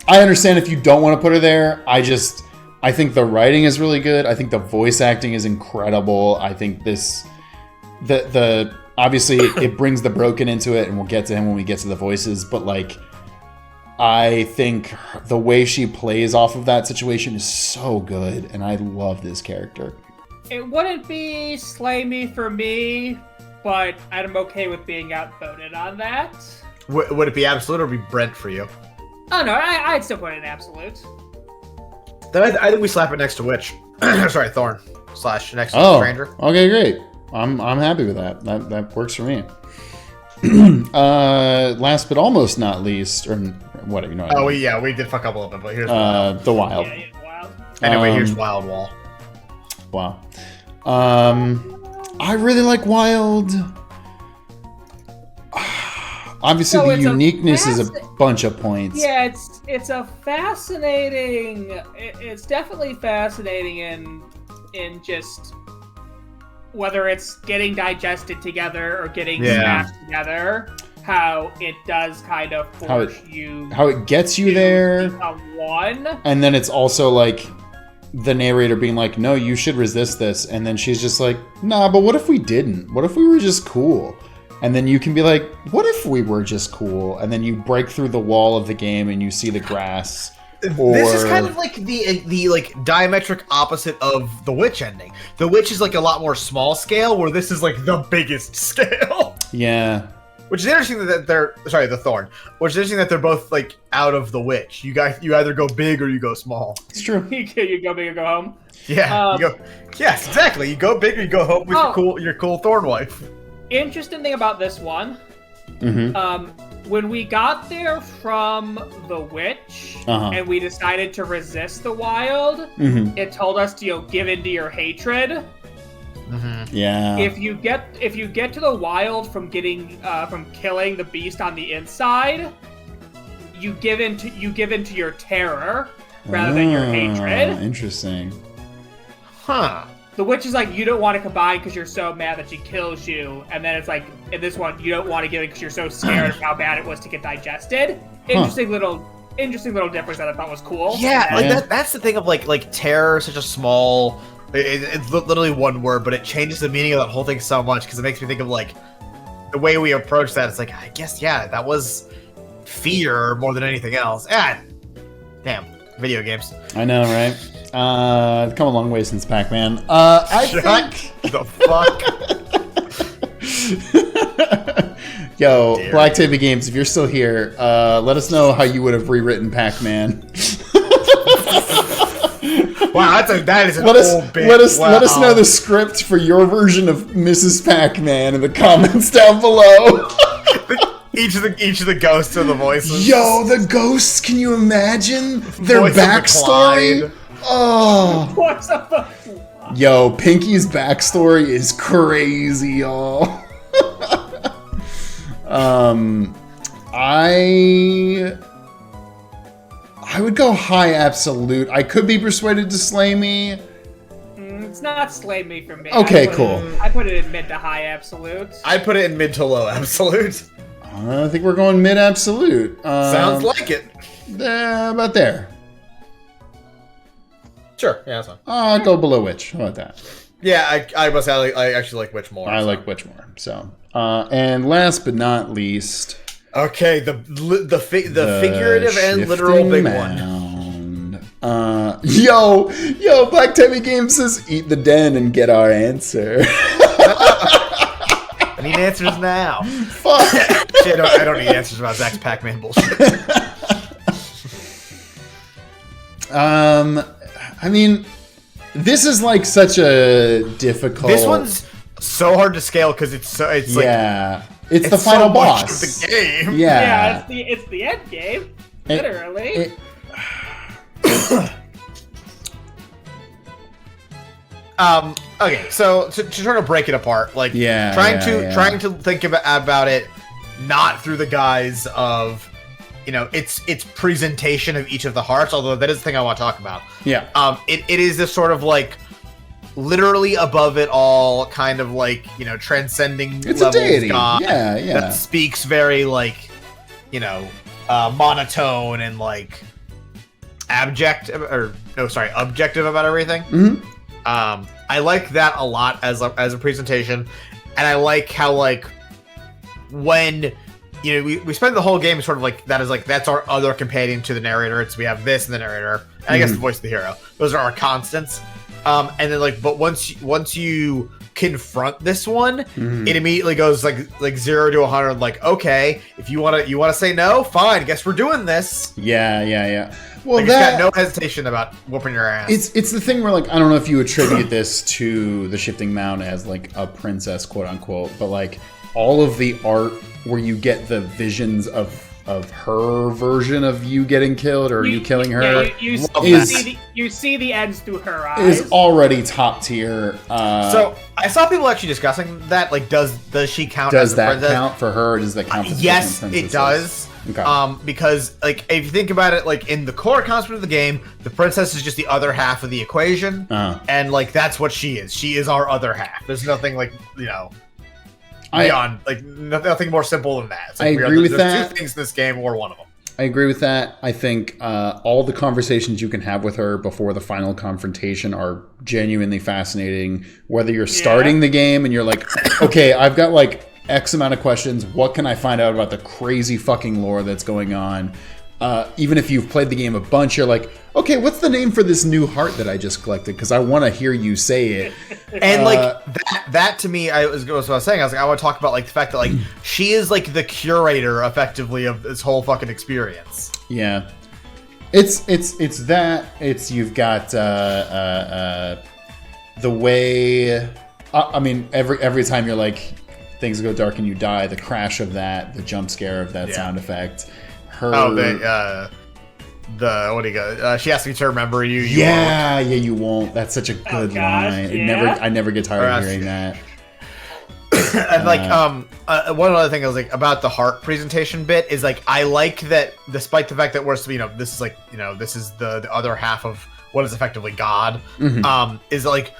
understand if you don't want to put her there. I think the writing is really good. I think the voice acting is incredible. I think the obviously it brings the broken into it, and we'll get to him when we get to the voices, but like, I think the way she plays off of that situation is so good, and I love this character. It wouldn't be slay me for me, but I'm okay with being outvoted on that. Would it be absolute or be Brent for you? Oh no, I'd still put it in absolute. Then I think we slap it next to Witch. Sorry, Thorn / next to Stranger. Okay, great. I'm happy with that. That works for me. Last but almost not least, or whatever, you know. Oh, we did fuck up a little bit, but here's the Wild. Yeah, Wild. Anyway, here's Wild Wall. Wow. I really like Wild. Obviously, So the it's a uniqueness is a bunch of points. Yeah, it's a fascinating. It's definitely fascinating in just whether it's getting digested together or getting smashed together. How it does kind of force you. How it gets you there. Become one. And then it's also like the narrator being like, "No, you should resist this," and then she's just like, "Nah, but what if we didn't? What if we were just cool?" And then you can be like, what if we were just cool? And then you break through the wall of the game and you see the grass. This is kind of like the like diametric opposite of the Witch ending. The Witch is like a lot more small scale, where this is like the biggest scale. Yeah. Which is interesting that the Thorn. Which is interesting that they're both like out of the Witch. You either go big or you go small. It's true. You go big or go home. Yeah. You go. Yes, exactly. You go big or you go home with your cool Thorn wife. Interesting thing about this one, mm-hmm. When we got there from the Witch and we decided to resist the Wild, it told us to give in to your hatred. Mm-hmm. Yeah. If you get to the Wild from killing the beast on the inside, you give into your terror rather than your hatred. Interesting. Huh. The Witch is like, you don't want to combine because you're so mad that she kills you. And then it's like, in this one, you don't want to give it because you're so scared of how bad it was to get digested. Interesting little difference that I thought was cool. Yeah, like that's the thing of like terror is such a small... It's literally one word, but it changes the meaning of that whole thing so much because it makes me think of like the way we approach that. It's like, I guess, that was fear more than anything else. Damn, video games. I know, right? I've come a long way since Pac-Man. I think the fuck. Yo, Black Tape Games, if you're still here, let us know how you would have rewritten Pac-Man. Wow, that is an let old bit. Let us know the script for your version of Mrs. Pac-Man in the comments down below. Each of the ghosts are the voices. Yo, the ghosts! Can you imagine their backstory? Oh. What's up? Yo, Pinky's backstory is crazy, y'all. I would go high absolute. I could be persuaded to slay me. It's not slay me for me. Okay, cool. I put it in mid to high absolute. I put it in mid to low absolute. I think we're going mid absolute. Sounds like it. About there. Sure, yeah, that's fine. I'll go below Witch. How about that? Yeah, I must say I actually like Witch more. I like Witch more. So, and last but not least, okay, the figurative and literal big mound. One. Yo, Black Tape Games says, "Eat the den and get our answer." I need answers now. Fuck. Shit, I don't need answers about Zach's Pac-Man bullshit. I mean, this is like such a difficult. This one's so hard to scale because it's like it's the final boss of the game. Yeah, it's the end game, literally. Okay, so to try to break it apart, like trying to think about it not through the guise of its presentation of each of the hearts, although that is the thing I want to talk about. Yeah. It is this sort of like literally above it all, kind of like, transcending It's levels a deity. god. Yeah. That speaks very like, monotone and like objective about everything. Mm-hmm. I like that a lot as a presentation, and I like how like when we spend the whole game sort of like that is like that's our other companion to the narrator. It's we have this and the narrator, and I guess the voice of the hero. Those are our constants. And then like, but once you confront this one, it immediately goes like 0 to 100. Like, okay, if you wanna say no, fine. Guess we're doing this. Yeah. Well, like, it's got no hesitation about whooping your ass. It's the thing where like I don't know if you attribute this to the shifting mound as like a princess, quote unquote, but like all of the art where you get the visions of her version of you getting killed or you killing her, you see the ends through her eyes. Is already top tier. So I saw people actually discussing that. Like, does she count? Does as that princess? count for her? Or does that count for yes, different it princesses? does. Okay. Because like if you think about it, like in the core concept of the game, the princess is just the other half of the equation, and like that's what she is. She is our other half. There's nothing like beyond like nothing more simple than that. It's like I agree with that. There's two things in this game, or one of them. I agree with that. I think all the conversations you can have with her before the final confrontation are genuinely fascinating. Whether you're starting the game and you're like, okay, I've got like X amount of questions. What can I find out about the crazy fucking lore that's going on? Even if you've played the game a bunch, you're like, okay, what's the name for this new heart that I just collected? Because I want to hear you say it. And like that to me, what I was saying. I was like, I want to talk about like the fact that like she is like the curator, effectively, of this whole fucking experience. Yeah, it's that. It's you've got the way. I mean, every time you're like, things go dark and you die. The crash of that, the jump scare of that sound effect. What do you got? She asks me to remember you. You won't. That's such a good line. I never get tired of hearing that. And like, one other thing I was like about the heart presentation bit is like, I like that despite the fact that we're, this is like, this is the other half of what is effectively God, is like,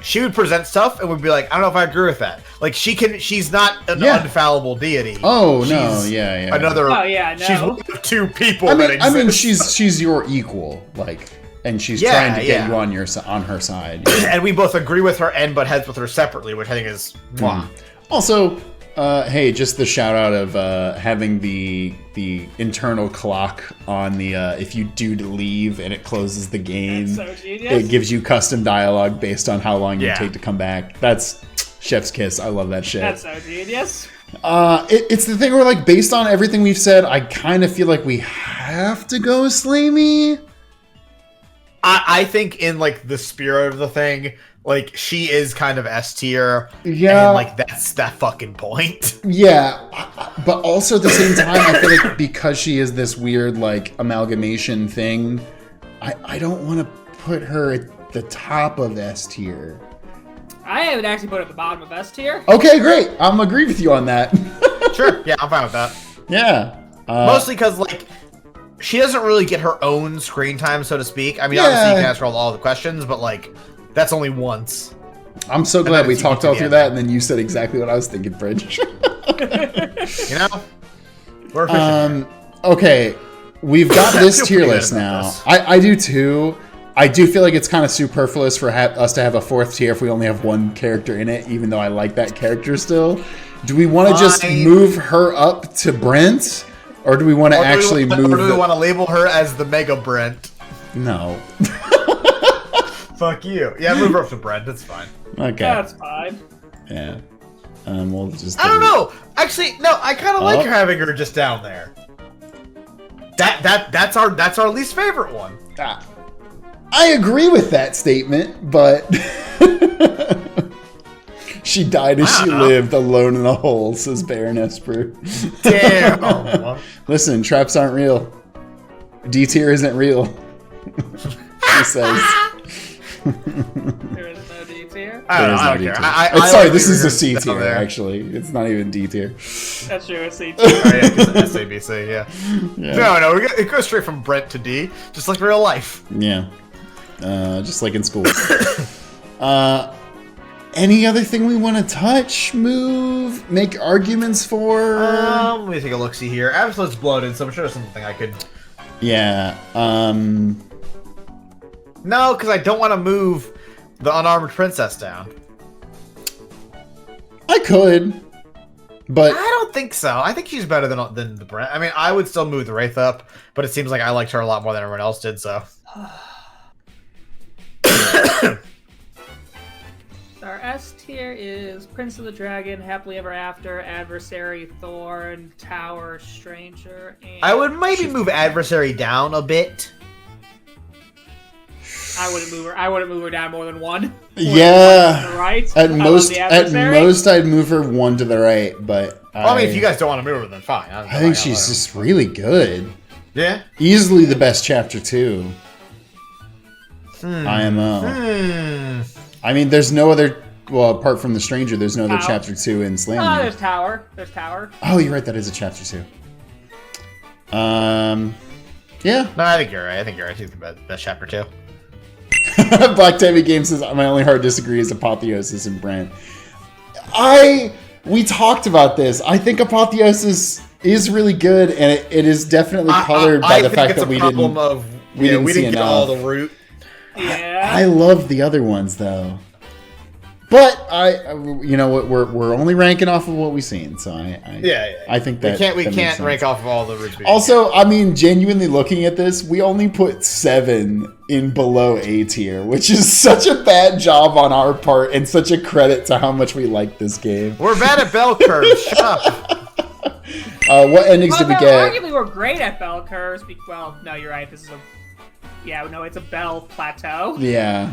she would present stuff and would be like, I don't know if I agree with that. Like she's not an infallible deity. Oh, she's no, yeah. She's one of two people I mean, she's your equal, like, and she's trying to get you on her side. And we both agree with her and butt heads with her separately, which I think is Also, hey, just the shout out of having the internal clock on the if you do leave and it closes the game. That's so genius. It gives you custom dialogue based on how long you take to come back. That's chef's kiss. I love that shit. That's so genius. It's the thing where, like, based on everything we've said, I kind of feel like we have to go slay me. I think in like the spirit of the thing, like she is kind of S tier. Yeah. And like that's that fucking point. Yeah. But also at the same time, I feel like because she is this weird like amalgamation thing, I don't want to put her at the top of S tier. I would actually put her at the bottom of S tier. Okay, great. I'm agree with you on that. Sure. Yeah, I'm fine with that. Yeah. Mostly because like she doesn't really get her own screen time, so to speak. I mean, obviously you can ask her all the questions, but like that's only once. I'm so glad we talked all through that, and then you said exactly what I was thinking, Prij. We're efficient. Okay, we've got this tier list now. I do too. I do feel like it's kind of superfluous for us to have a fourth tier if we only have one character in it, even though I like that character still. Do we want to just move her up to Brent? Or do we want to actually move... Or do we want to label her as the Mega Brent? No. Fuck you. Yeah, move her up to Brent. That's fine. Okay. That's fine. Yeah. We'll just... I don't know. Actually, no, I kind of like having her just down there. That's our least favorite one. I agree with that statement, but... She died as she lived, alone in a hole, says Baroness Brew. Damn. Listen, traps aren't real. D tier isn't real. She says. There is no D tier. I don't care. Sorry, this is a C tier, actually. It's not even D tier. That's true, a C tier. SABC, yeah. No, it goes straight from Brent to D, just like real life. Yeah. Just like in school. Any other thing we want to touch, move, make arguments for? Let me take a look-see here. Absolute's bloated, so I'm sure there's something I could... Yeah, No, because I don't want to move the unarmored princess down. I could, but... I don't think so. I think she's better than the Brent. I mean, I would still move the Wraith up, but it seems like I liked her a lot more than everyone else did, so... Our S tier is Prince of the Dragon, Happily Ever After, Adversary, Thorn, Tower, Stranger, and... I would maybe move Adversary down a bit. I wouldn't move her down more than one. Yeah. Right? At most, I'd move her one to the right, but... Well, I mean, if you guys don't want to move her, then fine. I think she's just really good. Yeah? Easily the best Chapter 2. IMO. I mean, there's no other... Well, apart from The Stranger, there's no other Chapter 2 in Slam. There's Tower. There's Tower. Oh, you're right. That is a Chapter 2. Yeah. No, I think you're right. She's the best Chapter 2. Black Tabby Game says, my only hard disagree is Apotheosis and Brent. We talked about this. I think Apotheosis is really good, and it is definitely colored by the fact that we didn't see get all the root. Yeah. I love the other ones though, but you know what? We're only ranking off of what we've seen, so I think that we can't rank off of all the roots. Also, I mean, genuinely looking at this, we only put 7 in below A tier, which is such a bad job on our part and such a credit to how much we like this game. We're bad at bell curves. Shut up. What endings did we get? Arguably, we're great at bell curves. Well, no, you're right. This is it's a bell plateau. Yeah.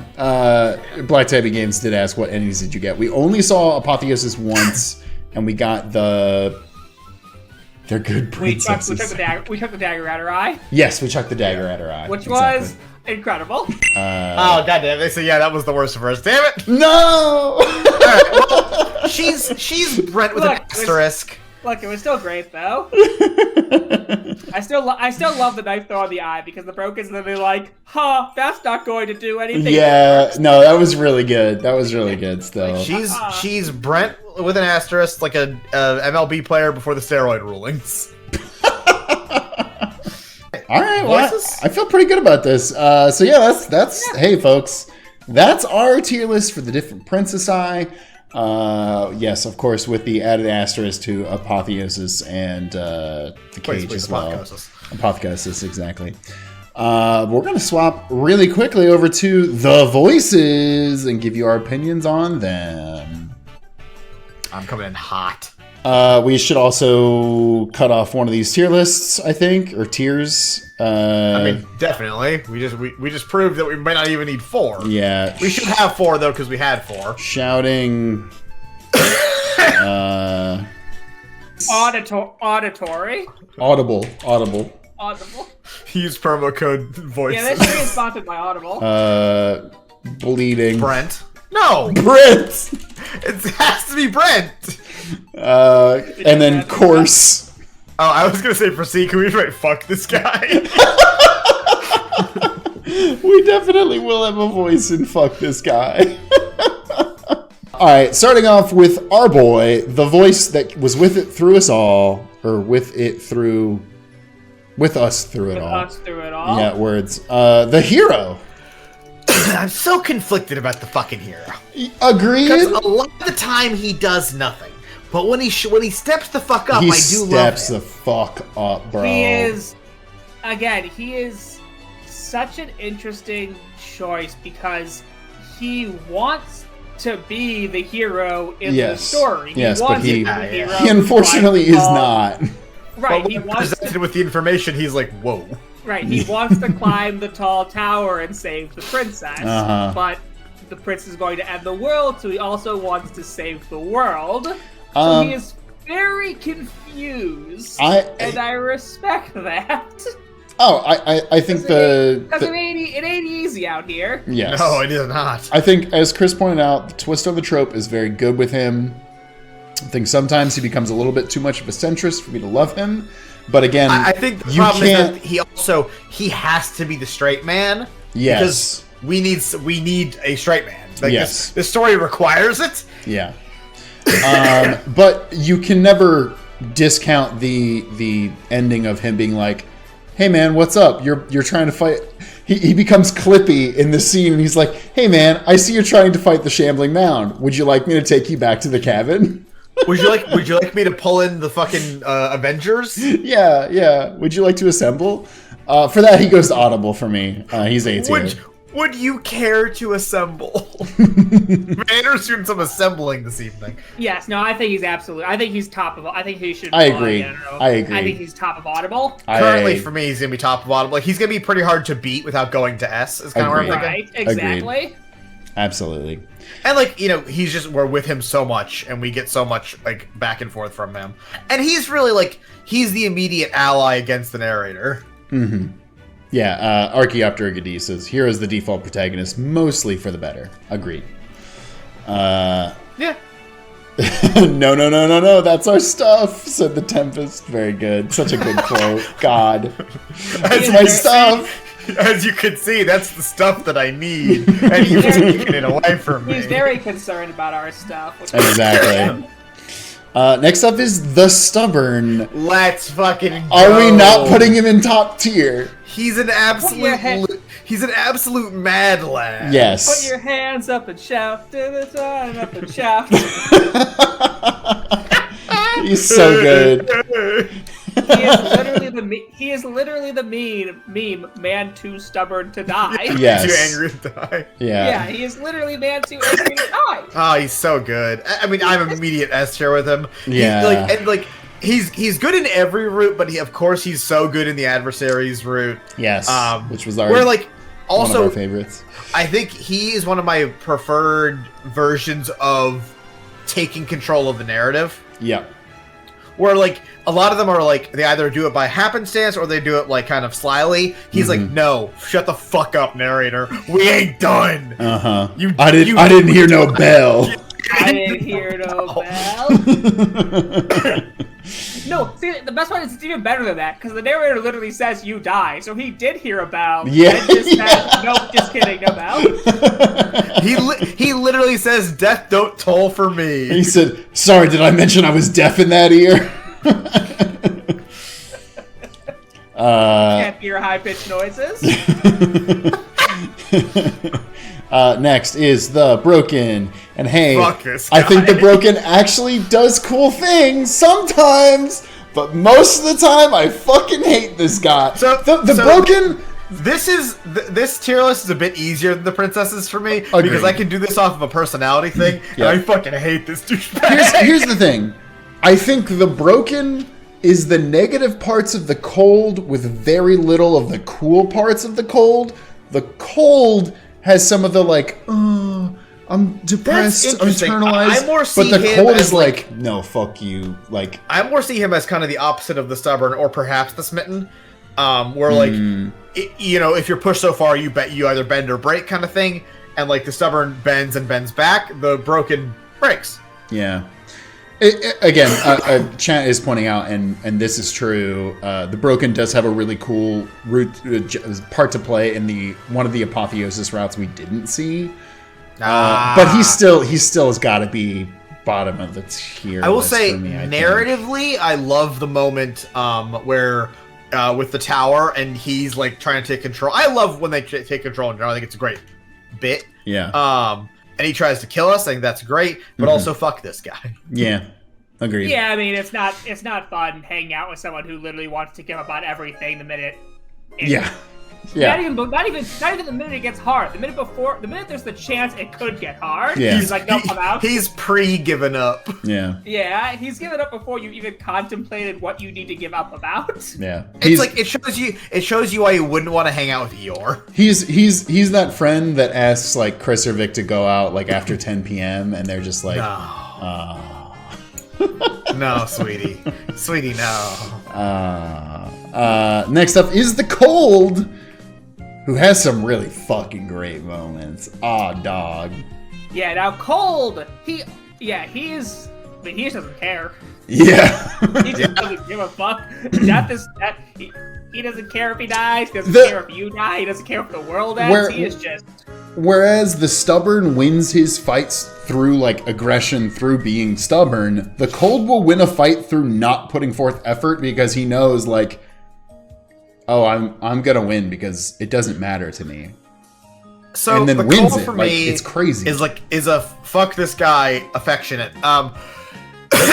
Black Tabby Games did ask, what endings did you get? We only saw Apotheosis once, and we got they're good princesses. We took the dagger at her eye. Yes, we chucked the dagger at her eye. Which was incredible. Oh, goddamn. They say, that was the worst of hers. Damn it. No! Alright, well, she's Brent with an asterisk. Look, it was still great though. I still love the knife throw on the eye because the broken's literally like, that's not going to do anything. Yeah, no, that was really good. That was really good still. She's Brent with an asterisk, like a MLB player before the steroid rulings. All right, well, I feel pretty good about this. So yeah, that's hey folks, that's our tier list for the different princess eye. Yes, of course, with the added asterisk to Apotheosis and the cage as well. Apotheosis, exactly. We're going to swap really quickly over to the voices and give you our opinions on them. I'm coming in hot. We should also cut off one of these tier lists, I think, or tiers. I mean, definitely. We just proved that we might not even need 4. Yeah. We should have 4 though, because we had 4. Shouting. Auditory. Audible. Use promo code voice. Yeah, this is sponsored by Audible. Bleeding. Brent. No! Brent! It has to be Brent! And then course. Oh, I was gonna say proceed. Can we just write fuck this guy? We definitely will have a voice in fuck this guy. Alright, starting off with our boy, the voice that was with it through us all, or with us through it all. Yeah, words. The hero. I'm so conflicted about the fucking hero. Agreed. Because a lot of the time he does nothing, but when he steps the fuck up, I do love it. He steps the fuck up, bro. He is such an interesting choice because he wants to be the hero in the story. Yes, but he unfortunately is not. Right, but when presented with the information, he's like, whoa. Right, he wants to climb the tall tower and save the princess, but the prince is going to end the world, so he also wants to save the world. So he is very confused, and I respect that. Oh, I think because it ain't easy out here. Yes. No, it is not. I think, as Chris pointed out, the twist on the trope is very good with him. I think sometimes he becomes a little bit too much of a centrist for me to love him. But again, I think the problem is that he has to be the straight man. Yes. Because we need a straight man. Like, yes. this story requires it. Yeah. But you can never discount the ending of him being like, hey man, what's up? You're trying to fight. He becomes Clippy in the scene, and he's like, hey man, I see you're trying to fight the shambling mound. Would you like me to take you back to the cabin? Would you like me to pull in the fucking Avengers? Yeah. Would you like to assemble? For that, he goes to Audible for me. He's A tier. Would you care to assemble? Vader's doing some assembling this evening. Yes, no, I think he's absolutely. I think he's top of. I think he should. I agree. I agree. I think he's top of Audible. Currently, for me, he's gonna be top of Audible. Like, he's gonna be pretty hard to beat without going to S. Is kind of where I'm thinking. Right, exactly. Agreed. Absolutely. And like, you know, we're with him so much, and we get so much like back and forth from him, and he's really like the immediate ally against the narrator. Mm-hmm. Yeah, Archaeopterygides D says, here is the default protagonist, mostly for the better. Agreed. Yeah. No, that's our stuff, said the Tempest. Very good. Such a good quote. God. That's my stuff. As you can see, that's the stuff that I need, and you've taken it away from me. He's very concerned about our stuff. Exactly. Next up is the Stubborn. Let's fucking go. Are we not putting him in top tier? He's an absolute mad lad. Yes. Put your hands up and shout to the sun, up and shout. He's so good. He is literally the meme. Man too stubborn to die. Yes. Too angry to die. Yeah. He is literally man too angry to die. Oh, he's so good. I mean, I'm immediate S tier with him. Yeah. He's good in every route, but of course he's so good in the adversary's route. Yes. Which was one of our favorites. I think he is one of my preferred versions of taking control of the narrative. Yeah. Where like a lot of them are like they either do it by happenstance or they do it like kind of slyly. He's like, no, shut the fuck up, narrator. We ain't done. I didn't hear no bell. I didn't hear no bell. No, see, the best part is it's even better than that, because the narrator literally says you die, so he did hear a bell. Yeah. And just said, nope, just kidding, no bell. He literally says, death don't toll for me. He said, sorry, did I mention I was deaf in that ear? Can't hear high-pitched noises. Next is the Broken. And hey, fuck this guy. I think the Broken actually does cool things sometimes, but most of the time I fucking hate this guy. So the Broken... This tier list is a bit easier than the princesses for me. Agreed. Because I can do this off of a personality thing, and I fucking hate this douchebag. Here's the thing. I think the Broken is the negative parts of the Cold with very little of the cool parts of the Cold. The Cold has some of the like, I'm depressed, internalized. But the Cold is like, no, fuck you. Like, I more see him as kind of the opposite of the Stubborn, or perhaps the Smitten. Where like, if you're pushed so far, you either bend or break kind of thing. And like the Stubborn bends and bends back, the Broken breaks. Yeah. Again, Chat is pointing out, and this is true. The Broken does have a really cool part to play in one of the Apotheosis routes we didn't see. But he still has got to be bottom of the tier. I will say, narratively, I love the moment where with the tower and he's like trying to take control. I love when they take control in general. I think it's a great bit. Yeah. And he tries to kill us. I think that's great, but also fuck this guy. Yeah, agreed. Yeah, I mean it's not fun hanging out with someone who literally wants to give about everything the minute. Yeah. Not even the minute it gets hard. The minute there's the chance it could get hard. Yeah. He's like, no, I'm out. He's pre-given up. Yeah. Yeah, he's given up before you even contemplated what you need to give up about. Yeah. It's like it shows you why you wouldn't want to hang out with Eeyore. He's that friend that asks like Chris or Vic to go out like after 10 p.m. and they're just like, no, sweetie, no. Next up is the Cold, who has some really fucking great moments. Dog. Yeah, now Cold, he just doesn't care. Yeah. He just doesn't give a fuck. He doesn't care if he dies, he doesn't care if you die, he doesn't care if the world ends, he is just... whereas the stubborn wins his fights through like aggression, through being stubborn, the cold will win a fight through not putting forth effort because he knows like, oh, I'm gonna win because it doesn't matter to me. So and then the wins cold it. for Like, me it's crazy. is a fuck this guy affectionate.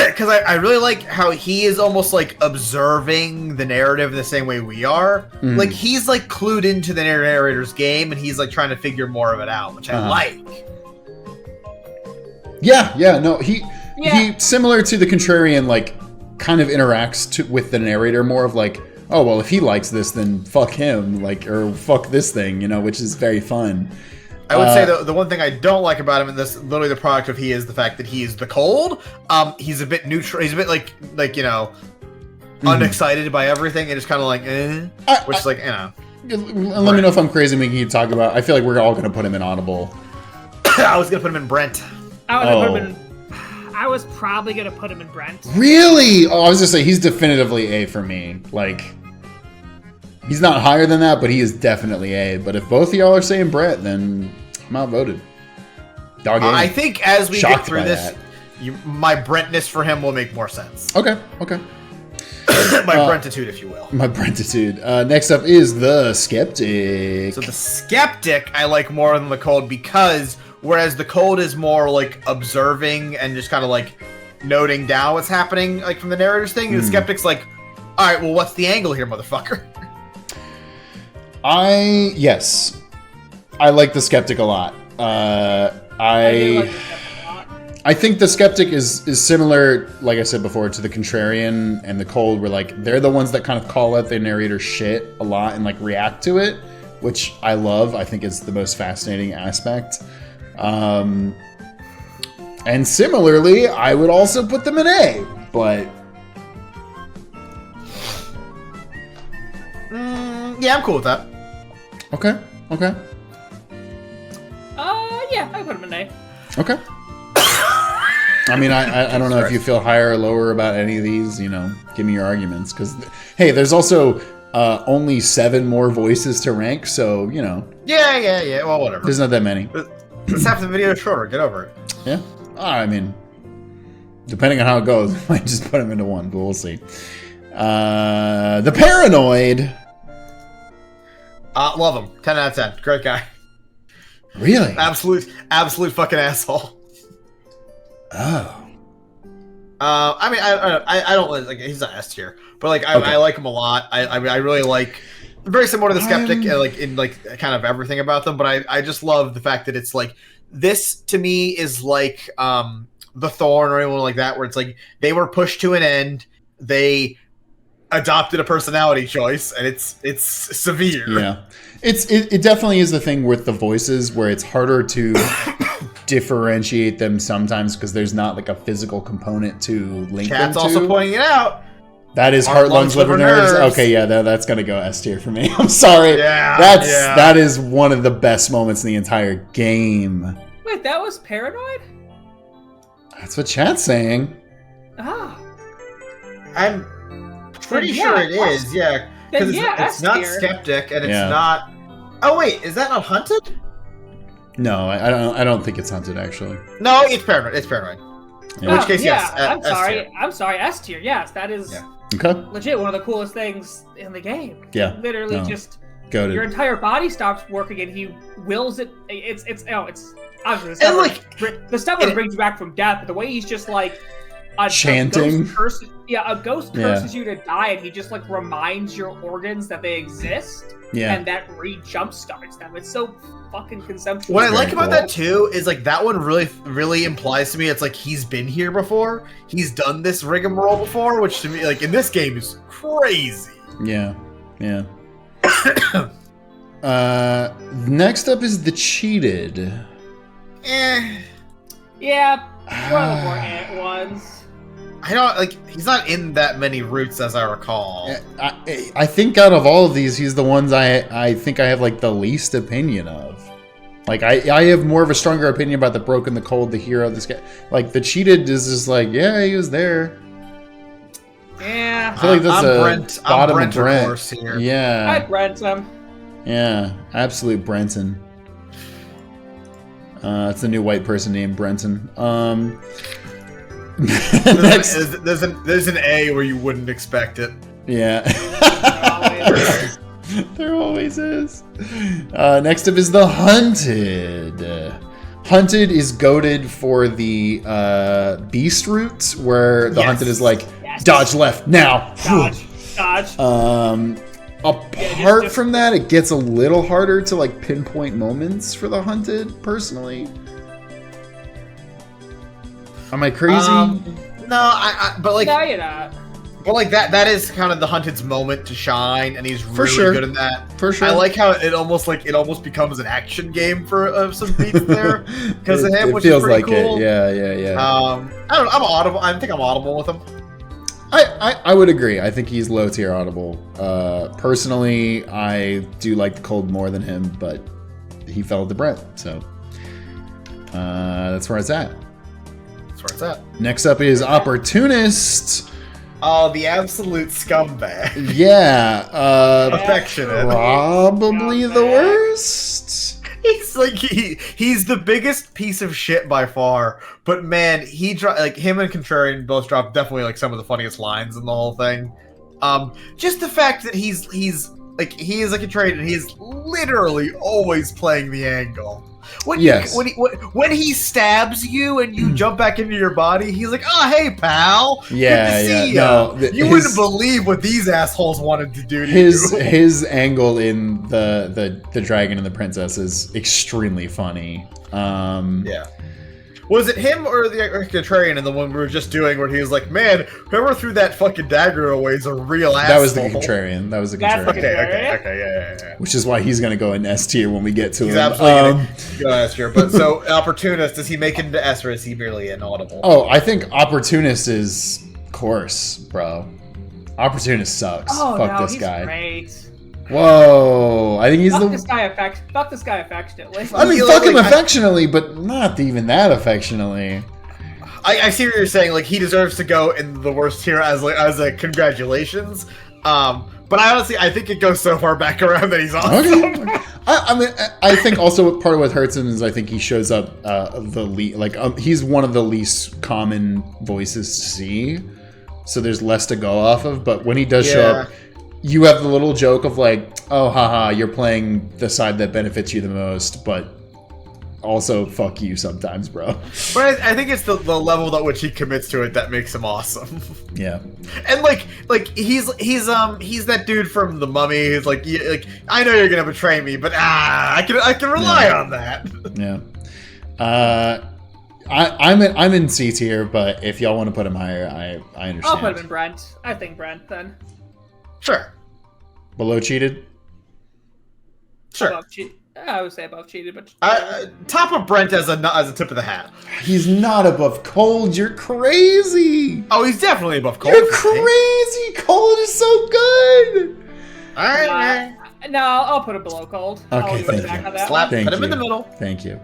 Because I really like how he is almost like observing the narrative the same way we are. Mhm. Like he's like clued into the narrator's game and he's like trying to figure more of it out, which I like. Yeah, no, he similar to the contrarian, like kind of interacts with the narrator more of like, oh well, if he likes this, then fuck him, like, or fuck this thing, you know, which is very fun. I would say the one thing I don't like about him, and this literally the product of he is the fact that he is the cold. He's a bit neutral. He's a bit like you know, unexcited by everything and just kind of like, which is like, you know. Let me know if I'm crazy making you talk about. I feel like we're all gonna put him in audible. I was gonna put him in Brent. I was probably gonna put him in Brent. Really? Oh, I was just saying he's definitively A for me. Like, he's not higher than that, but he is definitely A. But if both of y'all are saying Brett, then I'm outvoted. Dog A. I think as we Shocked get through by this, my Brentness for him will make more sense. Okay. My Brentitude, if you will. My Brentitude. Next up is the skeptic. So the skeptic I like more than the cold because whereas the cold is more like observing and just kind of like noting down what's happening like from the narrator's thing, the skeptic's like, all right, well, what's the angle here, motherfucker? Yes. I like the skeptic a lot. I think the skeptic is similar, like I said before, to the contrarian and the cold, where like they're the ones that kind of call out their narrator shit a lot and like react to it, which I love. I think is the most fascinating aspect. And similarly, I would also put them in A, but Yeah, I'm cool with that. okay. Yeah, I put him in A. Okay. I mean, I don't know if you feel higher or lower about any of these, you know, give me your arguments. Because, hey, there's also only 7 more voices to rank, so, you know. Yeah, well, whatever. There's not that many. Let's have the video shorter, get over it. Yeah? I mean, depending on how it goes, I might just put them into one, but we'll see. The Paranoid. Love him. 10 out of 10. Great guy. Really? Absolute fucking asshole. Oh. I mean, I don't like he's not S tier, but like I like him a lot. I really like, very similar to the skeptic, like in like kind of everything about them. But I just love the fact that it's like this to me is like the Thorn or anyone like that, where it's like they were pushed to an end, they adopted a personality choice, and it's severe. Yeah, it definitely is the thing with the voices where it's harder to differentiate them sometimes because there's not like a physical component to link Chat's them to. also pointing it out. That is heart, lungs, liver, nerves. Okay, yeah, that's gonna go S tier for me. I'm sorry. That is one of the best moments in the entire game. Wait, that was Paranoid? That's what chat's saying. Ah. I'm pretty sure it is, yeah. Because it's not skeptic and it's not. Oh wait, is that not hunted? No, I don't think it's hunted actually. No, it's paranoid. It's paranoid. Yeah. In which case, yes. I'm sorry. S tier. Yes, that is legit one of the coolest things in the game. Yeah. Literally, just goated. Your entire body stops working, and he wills it. It's obviously the stubborn brings you back from death, but the way he's just like chanting. A ghost curses you to die, and he just like reminds your organs that they exist. Yeah. And that jump starts them. It's so fucking consumption. What I like about that too is like that one really implies to me it's like he's been here before. He's done this rigmarole before, which to me, like in this game, is crazy. Yeah. Next up is the cheated. Yeah, one of the more ant ones. I don't like. He's not in that many routes as I recall. I think out of all of these, he's the ones I think I have like the least opinion of. Like I have more of a stronger opinion about the broken, the cold, the hero, this guy. Like the cheated is just like, yeah, he was there. Yeah. I feel like that's bottom Brent Brent. Course here. Yeah. I'd Brent him. Yeah, absolute Brenton. It's a new white person named Brenton. There's an A where you wouldn't expect it. Yeah. There always is. Next up is the Hunted. Hunted is goated for the beast route, where the Hunted is like, dodge left now. Dodge. Apart from that, it gets a little harder to like pinpoint moments for the Hunted, personally. Am I crazy? No, but like, no, you're not. But like that is kind of the Hunted's moment to shine, and he's really good in that. For sure. I like how it almost becomes an action game for some beats there because of him, which feels is pretty like cool. It. Yeah. I don't know. I'm audible. I think I'm audible with him. I would agree. I think he's low tier audible. Personally, I do like the cold more than him, but he fell at the Brent, so that's where it's at. That's where it's at. Next up is Opportunist. Oh, the absolute scumbag. Yeah. Affectionate. Probably the worst. He's like he's the biggest piece of shit by far. But man, like him and Contrarian both dropped definitely like some of the funniest lines in the whole thing. Just the fact that he is like a Contrarian and he's literally always playing the angle. When he stabs you and you jump back into your body, he's like, "Oh, hey, pal. Yeah, good to see No, you wouldn't believe what these assholes wanted to do to you. you." His angle in the dragon and the princess is extremely funny. Yeah. Was it him or the Contrarian in the one we were just doing where he was like, "Man, whoever threw that fucking dagger away is a real asshole." That was the Contrarian. Okay. Yeah. Which is why he's gonna go in S tier when we get to him. He's absolutely gonna go S tier. But so, Opportunist, does he make it into S or is he merely inaudible? Oh, I think Opportunist is coarse, bro. Opportunist sucks. Fuck this guy. Great. Whoa, I think he's Fuck this guy affectionately. I mean, fuck him affectionately, but not even that affectionately. I see what you're saying. Like, he deserves to go in the worst tier as a congratulations. But I think it goes so far back around that he's awesome. Okay. I mean, I think also part of what hurts him is I think he shows up he's one of the least common voices to see, so there's less to go off of. But when he does show up, you have the little joke of like, oh, haha, you're playing the side that benefits you the most, but also fuck you sometimes, bro. But I think it's the level at which he commits to it that makes him awesome. Yeah. And like he's that dude from The Mummy who's like I know you're gonna betray me, but I can rely on that. Yeah. I'm in C tier, but if y'all want to put him higher, I understand. I'll put him in Brent. I think Brent then. Sure. Below cheated? Sure. I would say above cheated, but top of Brent as a tip of the hat. He's not above cold. You're crazy. Oh, he's definitely above cold. You're crazy. Cold is so good. All right. No, I'll put it below cold. Okay, thank you. Put him in the middle. Thank you.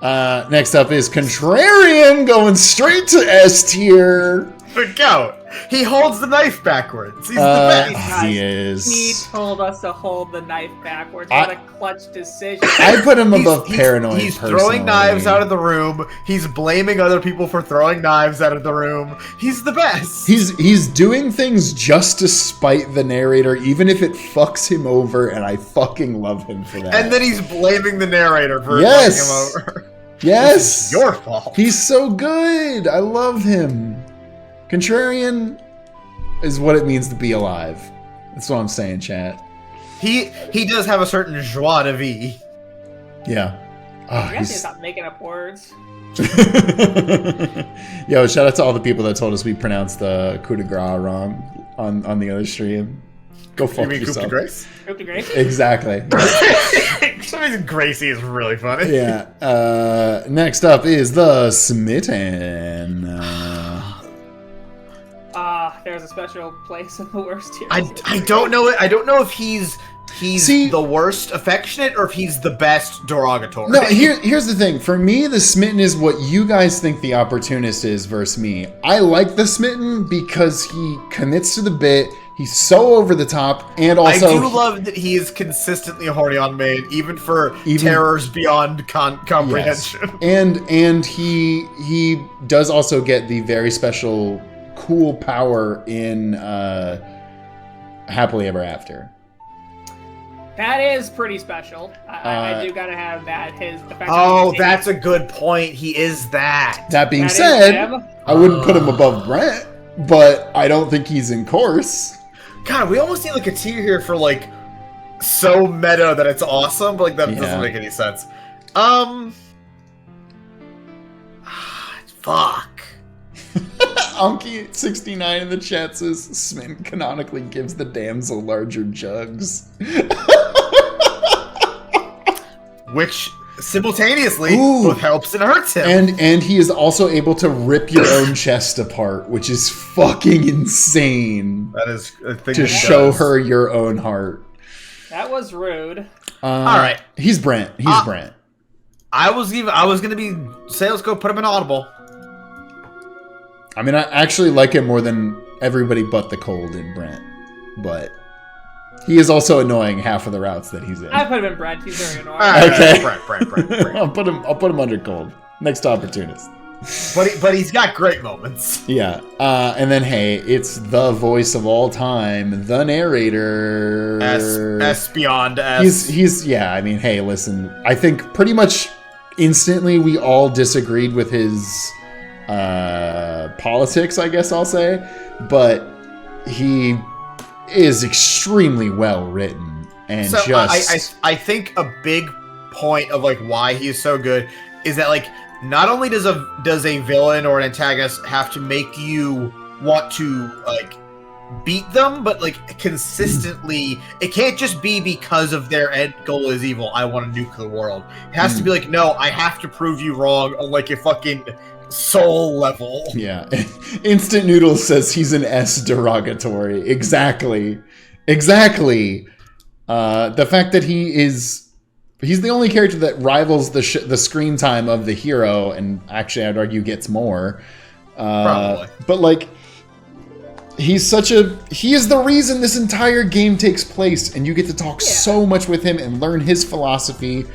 Next up is Contrarian, going straight to S tier. Look out. He holds the knife backwards. He's the best. He is. He told us to hold the knife backwards. What a clutch decision. I put him above paranoid. He's throwing knives out of the room. He's blaming other people for throwing knives out of the room. He's the best. He's doing things just to spite the narrator, even if it fucks him over, and I fucking love him for that. And then he's blaming the narrator for fucking him over. Yes. This is your fault. He's so good. I love him. Contrarian is what it means to be alive. That's what I'm saying, chat. He does have a certain joie de vivre. Yeah. I guess he's not making up words. Yo, shout out to all the people that told us we pronounced the coup de grace wrong on the other stream. Go fuck yourself. Coup de grace? Coup de grace? Exactly. For some reason, Gracie is really funny. Yeah. Next up is the smitten. There's a special place in the worst tier. I don't know. I don't know if he's the worst affectionate or if he's the best derogatory. No, here's the thing. For me, the smitten is what you guys think the opportunist is versus me. I like the smitten because he commits to the bit. He's so over the top, and also I do love that he is consistently horny on main, even for terrors beyond comprehension. Yes. And he does also get the very special cool power in Happily Ever After. That is pretty special. I do gotta have that. That's a good point. He is that. That being said, I wouldn't put him above Brent, but I don't think he's in course. God, we almost need like a tier here for like so meta that it's awesome, but like that doesn't make any sense. Fuck. Anki69 in the chat says Smitten canonically gives the damsel larger jugs. Which simultaneously both helps and hurts him. And he is also able to rip your own chest apart, which is fucking insane. That is a thing to show her your own heart. That was rude. All right. He's Brent. Brent. I was gonna say let's go put him in audible. I mean, I actually like him more than everybody but the cold in Brent, but he is also annoying half of the routes that he's in. I put him in Brent. He's very annoying. Okay. Brent. I'll put him under cold. Next to opportunist. But he's got great moments. Yeah. And then hey, it's the voice of all time, the narrator. S beyond S. He's I mean, hey, listen. I think pretty much instantly we all disagreed with his politics, I guess I'll say, but he is extremely well written and so I think a big point of like why he's so good is that like not only does a villain or an antagonist have to make you want to like beat them, but like consistently it can't just be because of their end goal is evil. I want to nuke the world. It has to be like, no, I have to prove you wrong on like a fucking soul level. Yeah. Instant Noodles says he's an S derogatory. Exactly. The fact that he's the only character that rivals the screen time of the hero, and actually I'd argue gets more. Probably. But like, he is the reason this entire game takes place, and you get to talk so much with him and learn his philosophy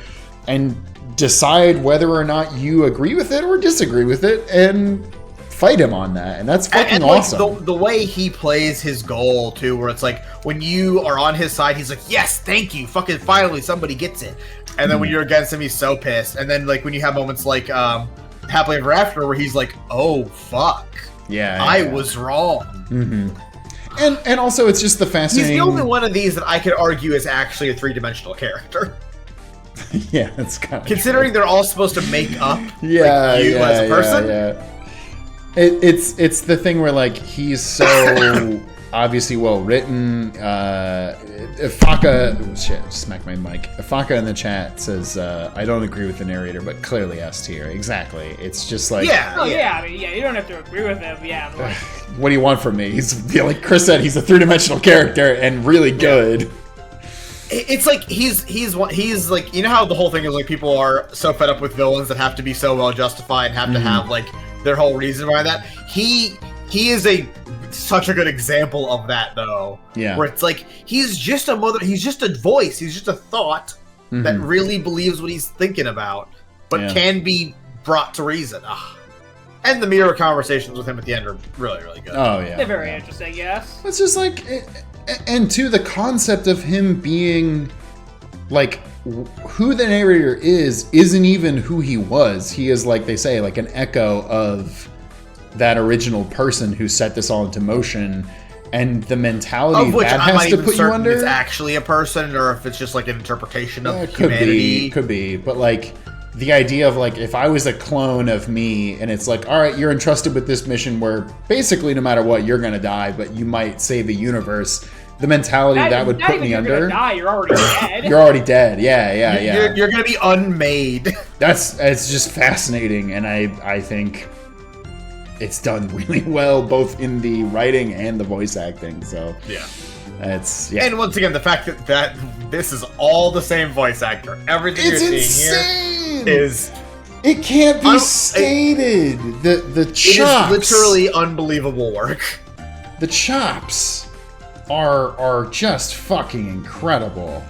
and decide whether or not you agree with it or disagree with it and fight him on that. And that's fucking awesome. Like, the way he plays his goal too, where it's like when you are on his side, he's like, yes, thank you, fucking finally somebody gets it. And then when you're against him, he's so pissed. And then like when you have moments like Happily Ever After where he's like, oh fuck, I was wrong. And also it's just the fascinating, he's the only one of these that I could argue is actually a three-dimensional character. Yeah, it's kind of considering true. They're all supposed to make up you as a person. It's the thing where like he's so obviously well written. Faka, smack my mic. Faka in the chat says, "I don't agree with the narrator, but clearly S tier." Exactly. It's just like I mean, you don't have to agree with him. Yeah. But like, what do you want from me? He's like Chris said, he's a three-dimensional character and really good. It's like he's like, you know how the whole thing is like people are so fed up with villains that have to be so well justified and have to have like their whole reason behind that. He is such a good example of that though. Yeah. Where it's like he's just a voice, he's just a thought that really believes what he's thinking about, but can be brought to reason. And the mirror conversations with him at the end are really, really good. Oh yeah. They're very interesting, yes. It's just like and to the concept of him being like who the narrator isn't even who he was. He is, like they say, like an echo of that original person who set this all into motion, and the mentality of which that has to put you under. It's actually a person, or if it's just like an interpretation of humanity. Could be, but like the idea of like if I was a clone of me, and it's like, all right, you're entrusted with this mission where basically no matter what you're gonna die, but you might save a universe. The mentality that would put me under. You're already dead. You're already dead. Yeah. You're gonna be unmade. It's just fascinating, and I think it's done really well, both in the writing and the voice acting. So And once again, the fact that this is all the same voice actor. Everything you're seeing here is. It can't be stated. The chops. It is literally unbelievable work. The chops. are just fucking incredible.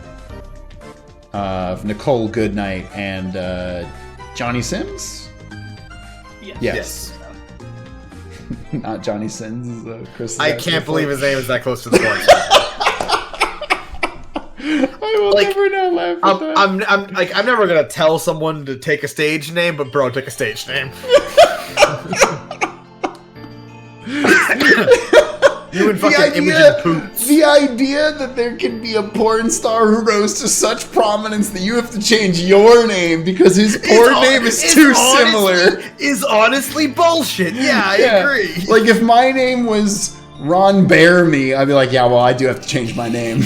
Nicole Goodnight and Johnny Sims? Yes. Not Johnny Sins, Chris. I can't believe his name is that close to the point. I will never not laugh at that. I'm never gonna tell someone to take a stage name, but bro, take a stage name. You and fucking Imogen Poots. The idea that there can be a porn star who rose to such prominence that you have to change your name because his porn name is too similar is honestly bullshit. Yeah, I agree. Like, if my name was Ron Bear Me, I'd be like, yeah, well, I do have to change my name.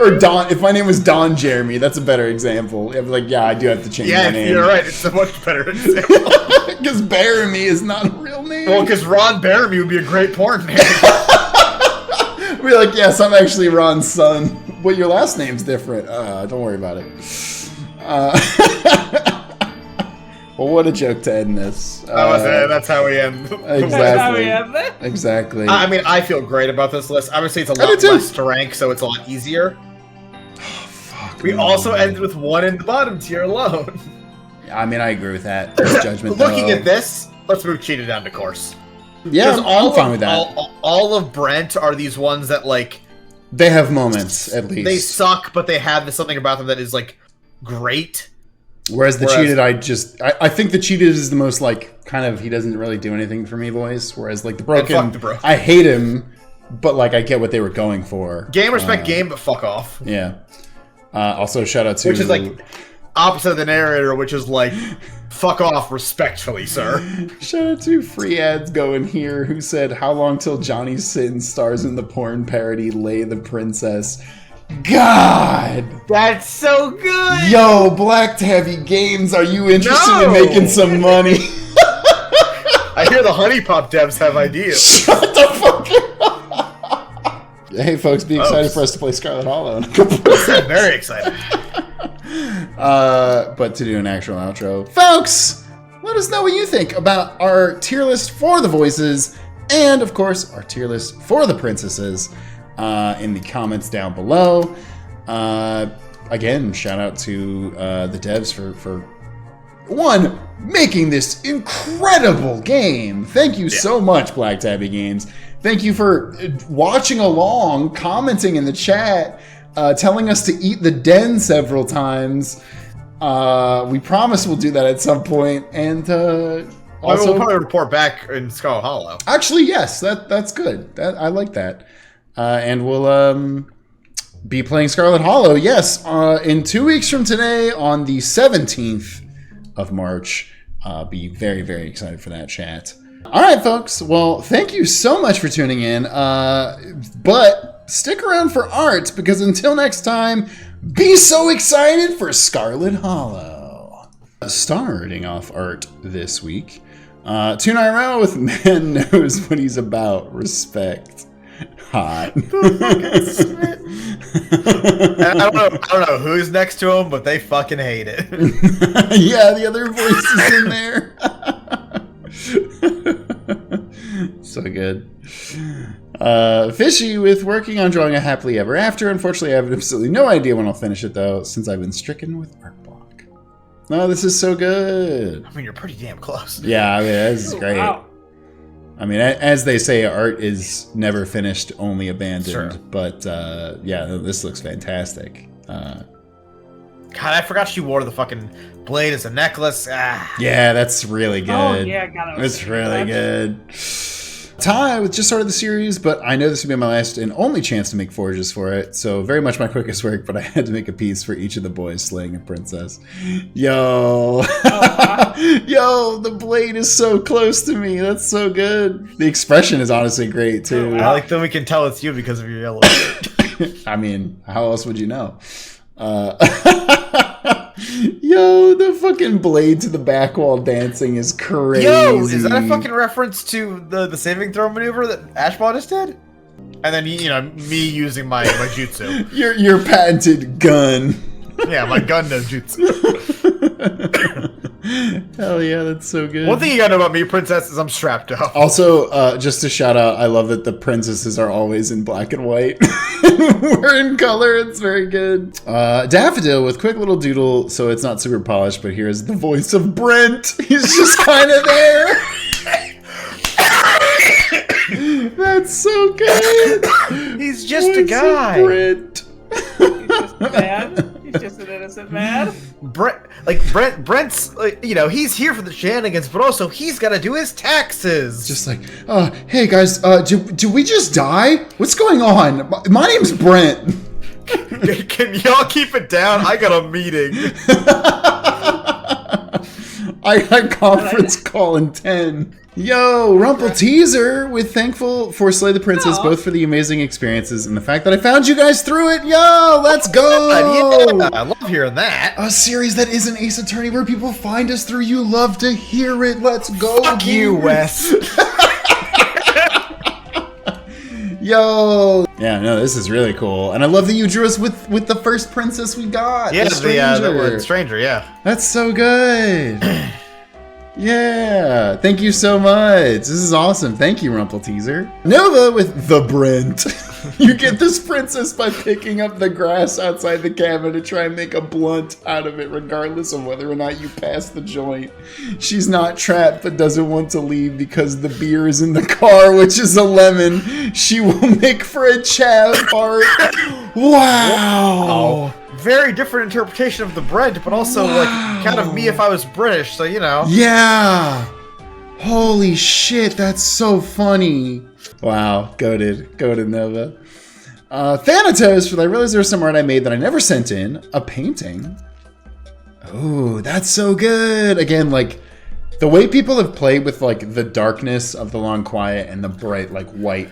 Or Don, if my name was Don Jeremy, that's a better example. I'd be like, yeah, I do have to change my name. Yeah, you're right. It's a much better example. Because Bearamy is not a real name. Well, because Ron Bearamy would be a great porn name. I'd be like, yes, I'm actually Ron's son. But your last name's different. Don't worry about it. Well, what a joke to end this. That's how we end. Exactly. That's how we end this? Exactly. I mean, I feel great about this list. Obviously, it's a lot less to rank, so it's a lot easier. We also ended with 1 in the bottom tier alone. I mean, I agree with that. That's judgment. Looking at this, let's move Cheetah down to course. Yeah, I'm fine with that. All of Brent are these ones that, like... They have moments, at least. They suck, but they have something about them that is, like, great. Whereas Cheated, I think the Cheated is the most, like, kind of, he doesn't really do anything for me voice. Whereas, like, the Broken, I hate him, but, like, I get what they were going for. Game, respect game, but fuck off. Yeah. Also, shout out to... Which is, like, opposite of the narrator, which is, like, fuck off respectfully, sir. Shout out to Free Ads Going Here, who said, how long till Johnny Sin stars in the porn parody Lay the Princess? God! That's so good! Yo, Black Tabby Games, are you interested in making some money? I hear the Honey Pop devs have ideas. Shut the fuck up! Hey folks, be excited for us to play Scarlet Hollow in a couple of seconds. Very excited. But to do an actual outro. Folks, let us know what you think about our tier list for the voices, and of course, our tier list for the princesses. In the comments down below. Again, shout out to the devs for one, making this incredible game. Thank you so much, Black Tabby Games. Thank you for watching along, commenting in the chat, telling us to eat the den several times. We promise we'll do that at some point, and also we'll probably report back in Scarlet Hollow. Actually, yes, that's good. I like that. And we'll be playing Scarlet Hollow, yes, in 2 weeks from today on the 17th of March. Be very, very excited for that chat. All right, folks. Well, thank you so much for tuning in. But stick around for art, because until next time, be so excited for Scarlet Hollow. Starting off art this week, Tunai with Man Knows What He's About. Respect. Hot. I don't know who's next to him, but they fucking hate it. Yeah, the other voices in there. So good. Fishy with working on drawing a happily ever after. Unfortunately, I have absolutely no idea when I'll finish it, though, since I've been stricken with art block. No, this is so good. I mean, you're pretty damn close. Yeah, I mean, this is great. Wow. I mean, as they say, art is never finished, only abandoned. Sure. But, yeah, this looks fantastic. God, I forgot she wore the fucking blade as a necklace. Ah. Yeah, that's really good. Oh, yeah, got it. It's really good. Ty just started the series, but I know this will be my last and only chance to make forges for it, so very much my quickest work, but I had to make a piece for each of the boys slaying a princess. Yo. Yo, the blade is so close to me. That's so good. The expression is honestly great, too. I like that we can tell it's you because of your yellow. I mean, how else would you know? Yo, the fucking blade to the back wall dancing is crazy. Yo, is that a fucking reference to the saving throw maneuver that Ashbot just did? And then, you know, me using my jutsu. Your patented gun. Yeah, my gun does jutsu. Hell yeah, that's so good. One thing you gotta know about me, princess, is I'm strapped up. Also, just to shout out, I love that the princesses are always in black and white. We're in color, it's very good. Daffodil with quick little doodle, so it's not super polished, but here's the voice of Brent. He's just kind of there. That's so good. He's just voice a guy. Brent. He's just mad. He's just an innocent man. Brent's, like, you know, he's here for the shenanigans, but also he's got to do his taxes. Just like, hey guys, do we just die? What's going on? My name's Brent. Can y'all keep it down? I got a meeting. I got conference call in 10. Yo, Rumple Teaser with thankful for Slay the Princess, both for the amazing experiences and the fact that I found you guys through it. Yo, let's go. Yeah, I love hearing that. A series that is an Ace Attorney where people find us through. You love to hear it. Let's go. Fuck you, Wes. Yo. Yeah, no, this is really cool. And I love that you drew us with the first princess we got. Yeah, the stranger. the word stranger, yeah. That's so good. Yeah, thank you so much. This is awesome. Thank you, Rumple Teaser. Nova with the Brent. You get this princess by picking up the grass outside the cabin to try and make a blunt out of it, regardless of whether or not you pass the joint. She's not trapped, but doesn't want to leave because the beer is in the car, which is a lemon. She will make for a chav art. Wow. Very different interpretation of the bread, but also like kind of me if I was British, so you know. Yeah. Holy shit, that's so funny. Wow, goated Nova. Thanatos, I realized there was some art I made that I never sent in. A painting. Oh, that's so good. Again, like the way people have played with like the darkness of the Long Quiet and the bright like white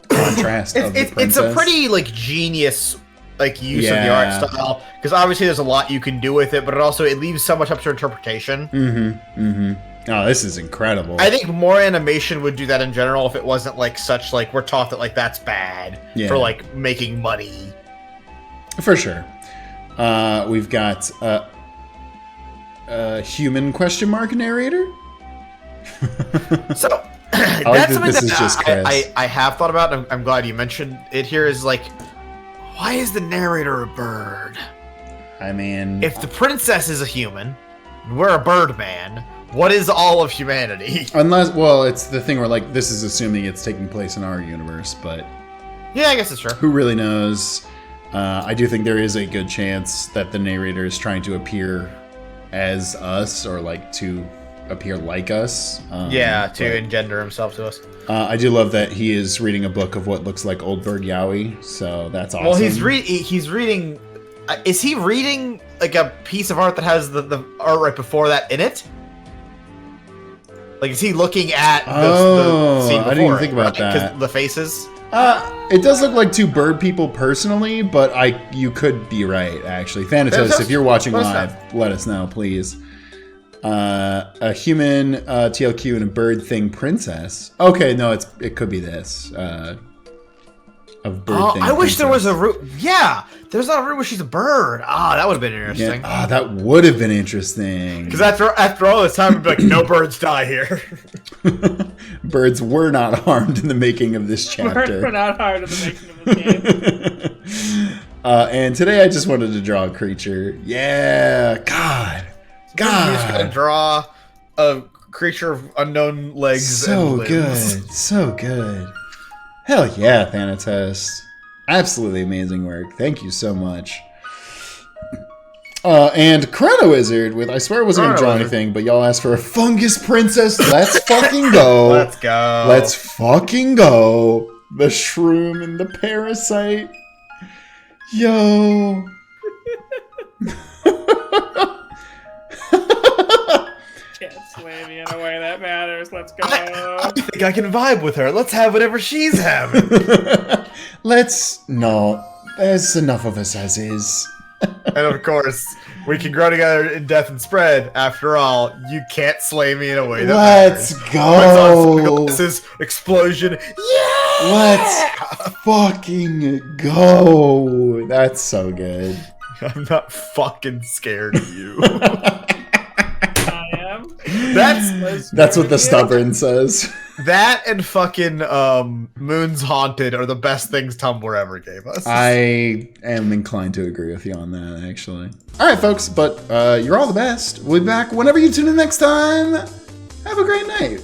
contrast of the princess. It's a pretty like genius like use of the art style, because obviously there's a lot you can do with it, but it leaves so much up to interpretation. Oh, this is incredible. I think more animation would do that in general if it wasn't like such like we're taught that like that's bad for like making money. For sure. We've got human question mark narrator. So I like that's that something this is that just Chris. I have thought about, and I'm glad you mentioned it here, is like, why is the narrator a bird? I mean, if the princess is a human, and we're a bird man, what is all of humanity? Unless, well, it's the thing where like this is assuming it's taking place in our universe, but yeah, I guess it's true. Who really knows? I do think there is a good chance that the narrator is trying to appear as us, or like to appear like us. To engender himself to us. I do love that he is reading a book of what looks like Oldberg Yowie, so that's awesome. Well, he's reading. Is he reading like a piece of art that has the art right before that in it? Like, is he looking at the scene before? I didn't even think about that. Because the faces. It does look like two bird people personally, but you could be right, actually. Thanatos, if you're watching live, let us know, please. A human TLQ and a bird thing princess. Okay, no, it could be this. Of bird thing. I wish there was a root. Yeah, there's not a root where she's a bird. That would have been interesting. Yeah. That would have been interesting. Because after all this time, we'd be like, no birds die here. Birds were not harmed in the making of this chapter. We're not harmed in the making of this game. And today I just wanted to draw a creature. Yeah, God. You just gotta draw a creature of unknown legs and limbs. So good. Hell yeah, Thanatos. Absolutely amazing work. Thank you so much. And Chrono Wizard with, I swear I wasn't going to draw anything, but y'all asked for a fungus princess. Let's fucking go. Let's fucking go. The shroom and the parasite. Yo. Can't sway me in a way that matters. Let's go. I think I can vibe with her. Let's have whatever she's having. No. There's enough of us as is. And of course, we can grow together in death and spread. After all, you can't slay me in a way that Let's go. This is explosion. Yeah! Let's fucking go. That's so good. I'm not fucking scared of you. That's what the stubborn says. That and fucking Moon's Haunted are the best things Tumblr ever gave us. I am inclined to agree with you on that, actually. All right, folks, but you're all the best. We'll be back whenever you tune in next time. Have a great night.